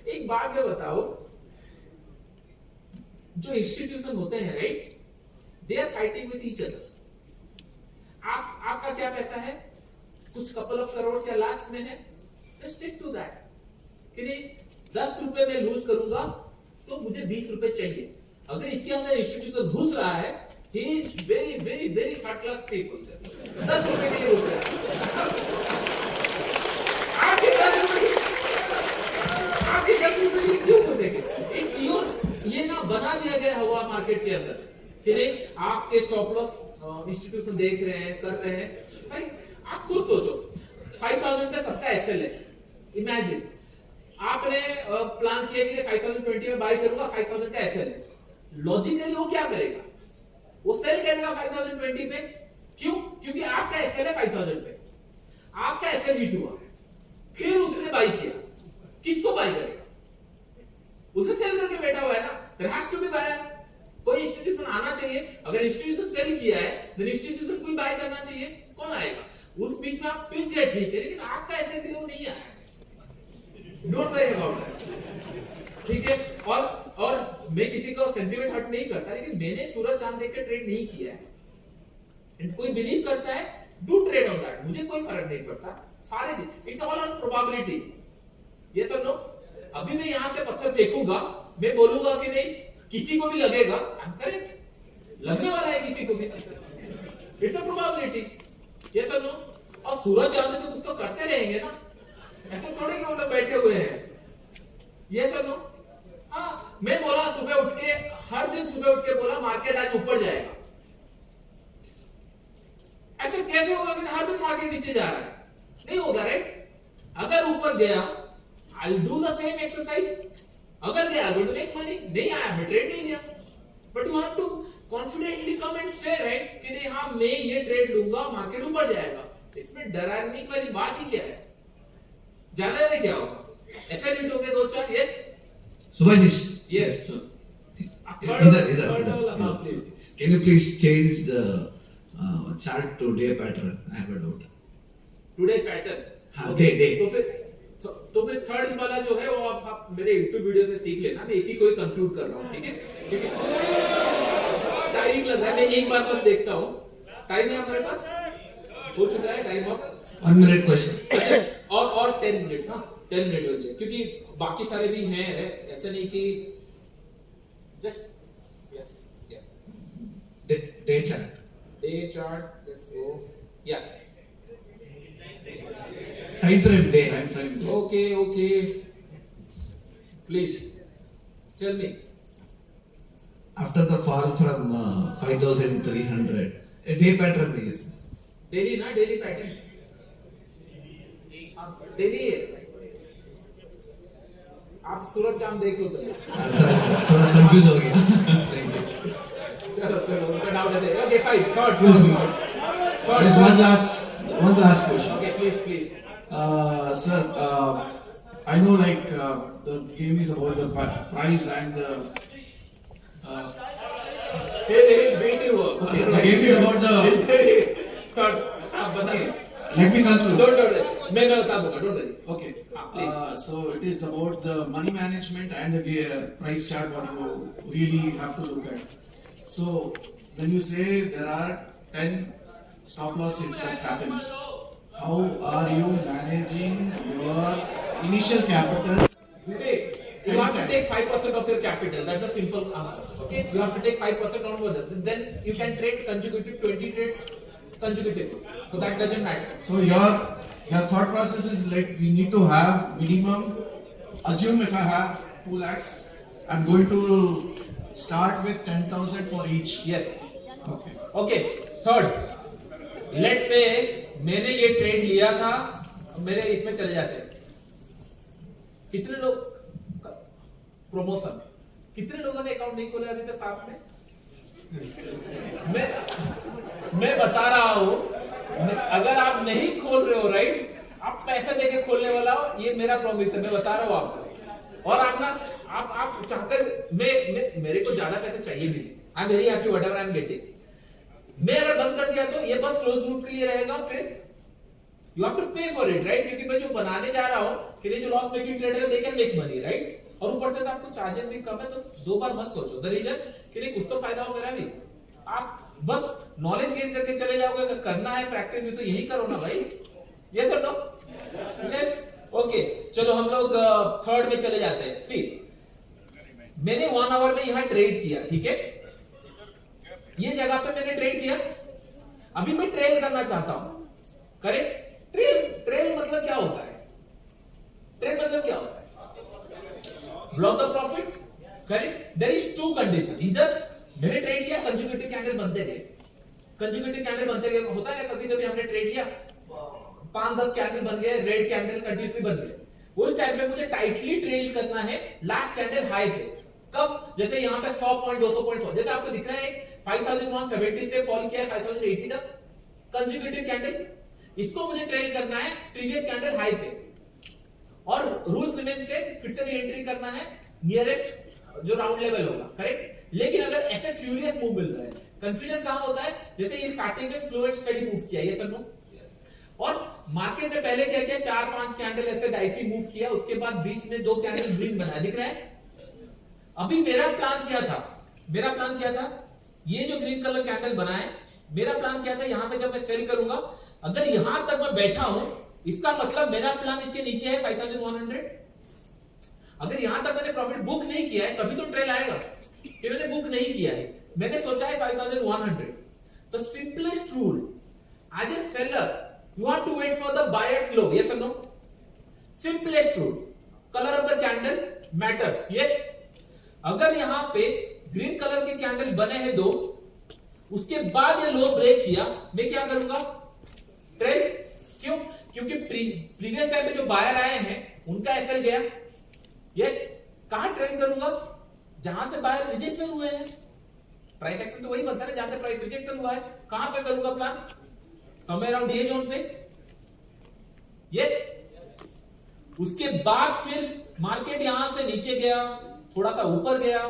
Speaker 1: एक बात मैं बताओ, जो इंस्टीट्यूशन होते हैं, right, they are fighting with each other. आपका क्या पैसा है, कुछ कपल ऑफ करोड़ या लाख में है, स्टिक टू दैट कि नहीं 10 रुपए में लूज करूंगा तो मुझे 20 रुपए चाहिए। अगर इसके अंदर इंस्टीट्यूशन घुस रहा है, ही is very very very third class people. 10 रुपए के लिए घुस रहा है, आपके 10 रुपए के लिए क्यों घुसेंगे? ये ना बना दिया गया हुआ मार्केट के अंदर कि नहीं आपके स्टॉप लॉस इंस्टीट्यूशन देख रहे हैं, कर रहे हैं। भाई आप खुद सोचो, 5000 पे सबका एसएल है, इमेजिन आपने प्लान किया कि 5020 में बाय करूंगा, 5000 का एसएल है, लॉजिकली वो क्या करेगा, वो सेल करेगा 5020 पे। क्यों? क्योंकि आपका एसएल है 5000 पे, आपका एसएल हिट हुआ, फिर उसने बाय किया, किसको बाय करेगा? उसे सेल करके बैठा हुआ है ना, there has to be buyer. कोई इंस्टीट्यूशन आना चाहिए, अगर इंस्टीट्यूशन सेल किया है देन इंस्टीट्यूशन को बाय करना चाहिए, कौन आएगा? उस बीच में आप पिस गए, ठीक है, लेकिन आपका ऐसे क्यों नहीं आया? डोंट वरी अबाउट दैट, ठीक है। और मैं किसी का सेंटीमेंट हर्ट नहीं करता, लेकिन मैंने सूरज चांद देख के ट्रेड नहीं किया है। कोई बिलीव करता है, डू ट्रेड ऑन दैट, मुझे कोई फर्क नहीं पड़ता। सारे इट्स ऑल ऑन प्रोबेबिलिटी। ये सब नो, अभी मैं यहां से पत्थर फेंकूंगा, मैं बोलूंगा कि नहीं, किसी को भी लगेगा, आई एम करेक्ट, लगने वाला है किसी को भी, इट्स अ प्रोबेबिलिटी, ये सब नो। और सूरज चांद तो कुछ तो करते रहेंगे ना, ऐसे थोड़े कि वो लोग बैठे हुए हैं, ये सब नो। हाँ, मैं बोला सुबह उठ के, हर दिन सुबह उठ के बोला मार्केट आज ऊपर जाएगा, ऐसे कैसे होगा कि हर दिन मार्केट नीचे जा रहा है? नहीं होगा, राइट? अगर ऊपर गया, I will do the same exercise, अगर गया आई विल मेक मनी, नहीं आया मैं ट्रेड नहीं लिया, but you have to confidently come and say, right, कि नहीं हाँ मैं ये ट्रेड लूंगा, मार्केट ऊपर जाएगा, इसमें डराने वाली बात ही क्या है? ज्यादा नहीं क्या होगा, ऐसे रीड हो गए 2-4, yes
Speaker 7: Subhash,
Speaker 1: yes, please
Speaker 7: can you please change the chart to day pattern? I have a doubt.
Speaker 1: Today pattern,
Speaker 7: हाँ, day.
Speaker 1: तो फिर थर्ड वाला जो है वो आप मेरे YouTube वीडियो से सीख लेना, मैं इसी को ही कंक्लूड कर रहा हूँ, ठीक है? ठीक है, टाइम लग रहा है, मैं एक बार बस देखता हूँ, टाइम है हमारे पास, हो चुका है टाइम ऑफ
Speaker 7: 1 minute question.
Speaker 1: और 10 मिनट्स, हाँ 10 मिनट हो जाए, क्योंकि बाकी सारे भी हैं, ऐसा नहीं कि just
Speaker 7: Day chart.
Speaker 1: Day chart, let's go, या
Speaker 7: Time frame day. Time frame day.
Speaker 1: Okay, please tell me.
Speaker 7: After the fall from 5,300, a day pattern is.
Speaker 1: Daily ना, डेली पैटर्न, डेली है, आप सूरज चांद देख लो चलो,
Speaker 7: थोड़ा कंफ्यूज हो गया. Thank you.
Speaker 1: चलो उनका डाउट है, okay fine, third,
Speaker 4: Excuse me. There is one last question.
Speaker 1: Okay please,
Speaker 4: Sir, I know like the game is about the price and the.
Speaker 1: हे मेरी बेटी हो,
Speaker 4: Okay, the game is about the.
Speaker 1: Third, आप बता,
Speaker 4: Let me conclude.
Speaker 1: Don't मैं बता दूंगा, don't worry.
Speaker 4: Okay.
Speaker 1: Please.
Speaker 4: So it is about the money management and the price chart what you really have to look at. So when you say there are 10 stop loss hits that happens, how are you managing your initial capital?
Speaker 1: You have to take 5% of your capital. That's a simple answer. Okay, you have to take 5% onwards. Then you can trade consecutive 20 trade consecutively. So that doesn't matter.
Speaker 4: So your thought process is like we need to have minimum. Assume if I have 2 lakhs, I'm going to start with 10,000 for each.
Speaker 1: Yes.
Speaker 4: Okay.
Speaker 1: Okay. Third, let's say मैंने ये trade लिया था, मेरे इसमें चले जाते हैं, कितने लोग प्रमोशन, कितने लोगों ने अकाउंट नहीं खोला अभी तक साथ में? मैं बता रहा हूं, अगर आप नहीं खोल रहे हो, राइट, आप पैसे देके खोलने वाला हो, ये मेरा प्रॉमिस है, मैं बता रहा हूं आपको। और आप ना, आप चाहकर मेरे को ज्यादा पैसे चाहिए भी नहीं, I am very happy whatever I am getting. मैं अगर बंद कर दिया तो ये बस क्लोज लूप के लिए रहेगा, फिर यू हैव टू पे फॉर इट, राइट? क्योंकि मैं जो बनाने जा रहा हूं कि ये जो लॉस मेकिंग ट्रेडर है they can make money, right? और ऊपर से तो आपको चार्जेस भी कम है, तो 2 बार मत सोचो। द रीजन कि नहीं, कुछ तो फायदा हो मेरा भी। आप बस नॉलेज गेन करके चले जाओगे, अगर करना है प्रैक्टिस भी तो यही करो ना भाई। यस और नो? यस। ओके, चलो हम लोग थर्ड में चले जाते हैं। सी, मैंने 1 आवर में यहां ट्रेड किया, ठीक है? ये जगह पे मैंने ट्रेड किया, अभी मैं ट्रेल करना चाहता हूं, करेक्ट? ट्रेल मतलब क्या होता है? ट्रेल मतलब क्या होता है? Block the profit, correct? There is 2 condition, इधर मैंने ट्रेड किया, कंसेक्यूटिव कैंडल बनते गए, कंसेक्यूटिव कैंडल बनते गए। होता है ना, कभी कभी हमने ट्रेड किया, 5-10 कैंडल बन गए, रेड कैंडल कंटिन्यूसली बन गए, उस टाइम पे मुझे टाइटली ट्रेल करना है लास्ट कैंडल हाई पे। कब? जैसे यहाँ पे 100 पॉइंट 200 पॉइंट, जैसे आपको दिख रहा है 5170 से फॉल किया 5080 तक, कंसेक्यूटिव कैंडल, इसको मुझे ट्रेल करना है प्रीवियस कैंडल हाई पे, और रूल्स रिमेन से फिर से री एंट्री करना है नियरेस्ट जो राउंड लेवल होगा, करेक्ट? लेकिन अगर ऐसे फ्यूरियस मूव मिल रहा है, कंफ्यूजन कहां होता है? जैसे ये स्टार्टिंग में स्लो एंड स्टडी मूव किया, ये सब, और मार्केट में पहले क्या किया, 4-5 कैंडल ऐसे डाइसी मूव किया, उसके बाद बीच में 2 कैंडल ग्रीन बनाया, दिख रहा है? अभी मेरा प्लान क्या था, ये जो ग्रीन कलर कैंडल बना है, मेरा प्लान क्या था, यहां पे जब मैं सेल करूंगा, अगर यहां तक मैं बैठा हूं, इसका मतलब मेरा प्लान इसके नीचे है 5100, अगर यहां तक मैंने प्रॉफिट बुक नहीं किया है तभी तो ट्रेल आएगा कि मैंने बुक नहीं किया है, मैंने सोचा है 5100। तो simplest rule as a seller you have to wait for the buyers low, yes और no? Simplest rule, colour of the candle matters, yes. अगर यहां पे ग्रीन कलर के कैंडल बने हैं दो, उसके बाद ये लो ब्रेक किया, मैं क्या करूंगा? ट्रेल। क्यों? क्योंकि प्रीवियस टाइम पे जो बायर आए हैं उनका एसएल गया, यस। कहां ट्रेल करूंगा? जहां से बायर रिजेक्शन हुए हैं। प्राइस एक्शन तो वही बनता है जहां से प्राइस रिजेक्शन हुआ है। कहां पे करूंगा प्लान? समवेयर अराउंड ये जोन पे, यस। उसके बाद फिर मार्केट यहां से नीचे गया, थोड़ा सा ऊपर गया,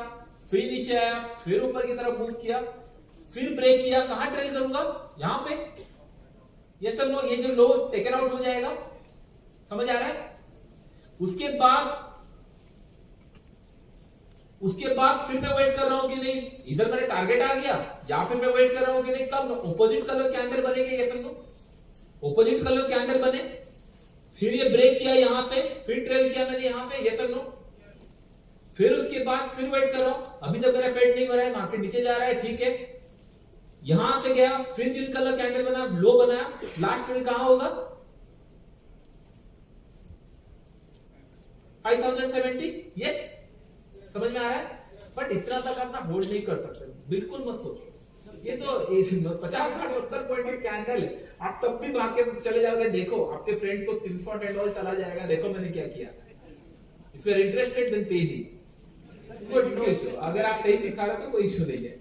Speaker 1: फिर नीचे आया, फिर ऊपर की तरफ मूव किया, फिर ब्रेक किया। कहां ट्रेल करूंगा? यहां पे, ये सब लो, ये जो लो टेकन आउट हो जाएगा, समझ आ रहा है? उसके बाद फिर मैं वेट कर रहा हूं कि नहीं इधर मेरा टारगेट आ गया, या फिर मैं वेट कर रहा हूं कि नहीं कब ऑपोजिट कलर कैंडल बनेंगे, ये सब लो ऑपोजिट कलर कैंडल बने, फिर ये ब्रेक किया यहां पे, फिर ट्रेल किया मैंने यहां पे, ये सब लो। फिर उसके बाद फिर वेट कर रहा हूं, अभी तक मेरा पेट नहीं हो रहा है, मार्केट नीचे जा रहा है, ठीक है। यहां से गया, फिर ग्रीन कलर कैंडल बना, लो बनाया, लास्ट ट्रेल कहां होगा? 5070, यस। समझ में आ रहा है? बट इतना तक आप ना होल्ड नहीं कर सकते, बिल्कुल मत सोचो। ये तो 50 60 70 पॉइंट की कैंडल है, आप तब भी भाग के चले जाओगे। देखो आपके फ्रेंड को स्क्रीनशॉट एंड ऑल चला जाएगा, देखो मैंने क्या किया। If you are interested then pay me, no issue. अगर आप सही सिखा रहे हो तो कोई इशू नहीं है।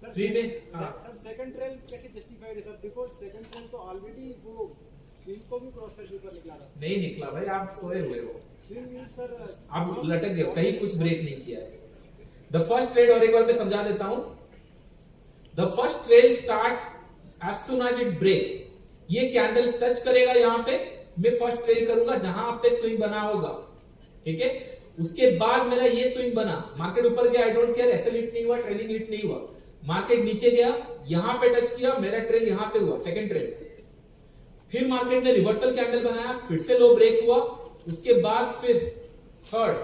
Speaker 1: फ्री में
Speaker 8: सर सेकंड ट्रेल कैसे जस्टिफाइड है सर? बिकॉज़ सेकंड ट्रेल तो ऑलरेडी वो स्विंग को भी क्रॉस करके ऊपर निकला था।
Speaker 1: नहीं निकला भाई, आप सोए हुए हो,
Speaker 8: स्विंग मींस सर
Speaker 1: आप लटक गए हो, कहीं कुछ ब्रेक नहीं किया है। द फर्स्ट ट्रेड, और एक बार मैं समझा देता हूं, the first trade start as soon as it break. ये कैंडल टच करेगा यहां पे, मैं फर्स्ट ट्रेड करूंगा जहां आप पे स्विंग बना होगा, ठीक है। उसके बाद मेरा ये स्विंग बना, मार्केट ऊपर गया, I don't care, SL hit नहीं हुआ, ट्रेलिंग हिट नहीं हुआ, मार्केट नीचे गया, यहां पे टच किया, मेरा ट्रेल यहां पे हुआ, सेकंड ट्रेल। फिर मार्केट ने रिवर्सल कैंडल बनाया, फिर से लो ब्रेक हुआ, उसके बाद फिर थर्ड।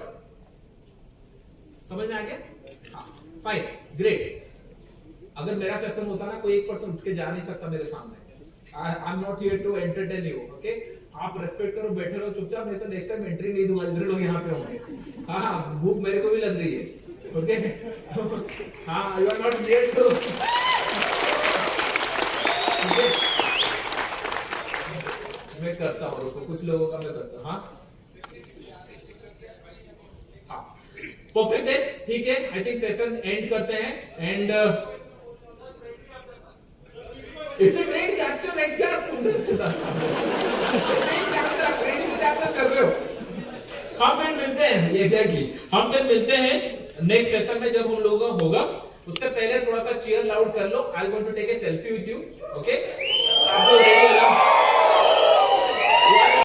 Speaker 1: समझ में आ गया? हाँ, फाइन, ग्रेट। अगर मेरा सेशन होता ना, कोई एक पर्सन उठ के जा नहीं सकता मेरे सामने। I am not here to entertain you, okay. आप रेस्पेक्ट करो, बैठे रहो चुपचाप, नहीं तो नेक्स्ट टाइम एंट्री नहीं दूंगा, इधर लोग यहाँ पे होंगे। हाँ, भूख मेरे को भी लग रही है, ओके। हाँ, you are not here to, मैं करता हूँ, रुको, कुछ लोगों का मैं करता हूँ। हाँ परफेक्ट है, ठीक है। आई थिंक सेशन एंड करते हैं। And it's a great capture, and क्या सुन कर रहे हो। हम फिर मिलते हैं, एग्जैक्टली हम फिर मिलते हैं नेक्स्ट सेशन में जब हम लोगों का होगा। उससे पहले थोड़ा सा चीयर लाउड कर लो। I want to take a selfie with you, okay.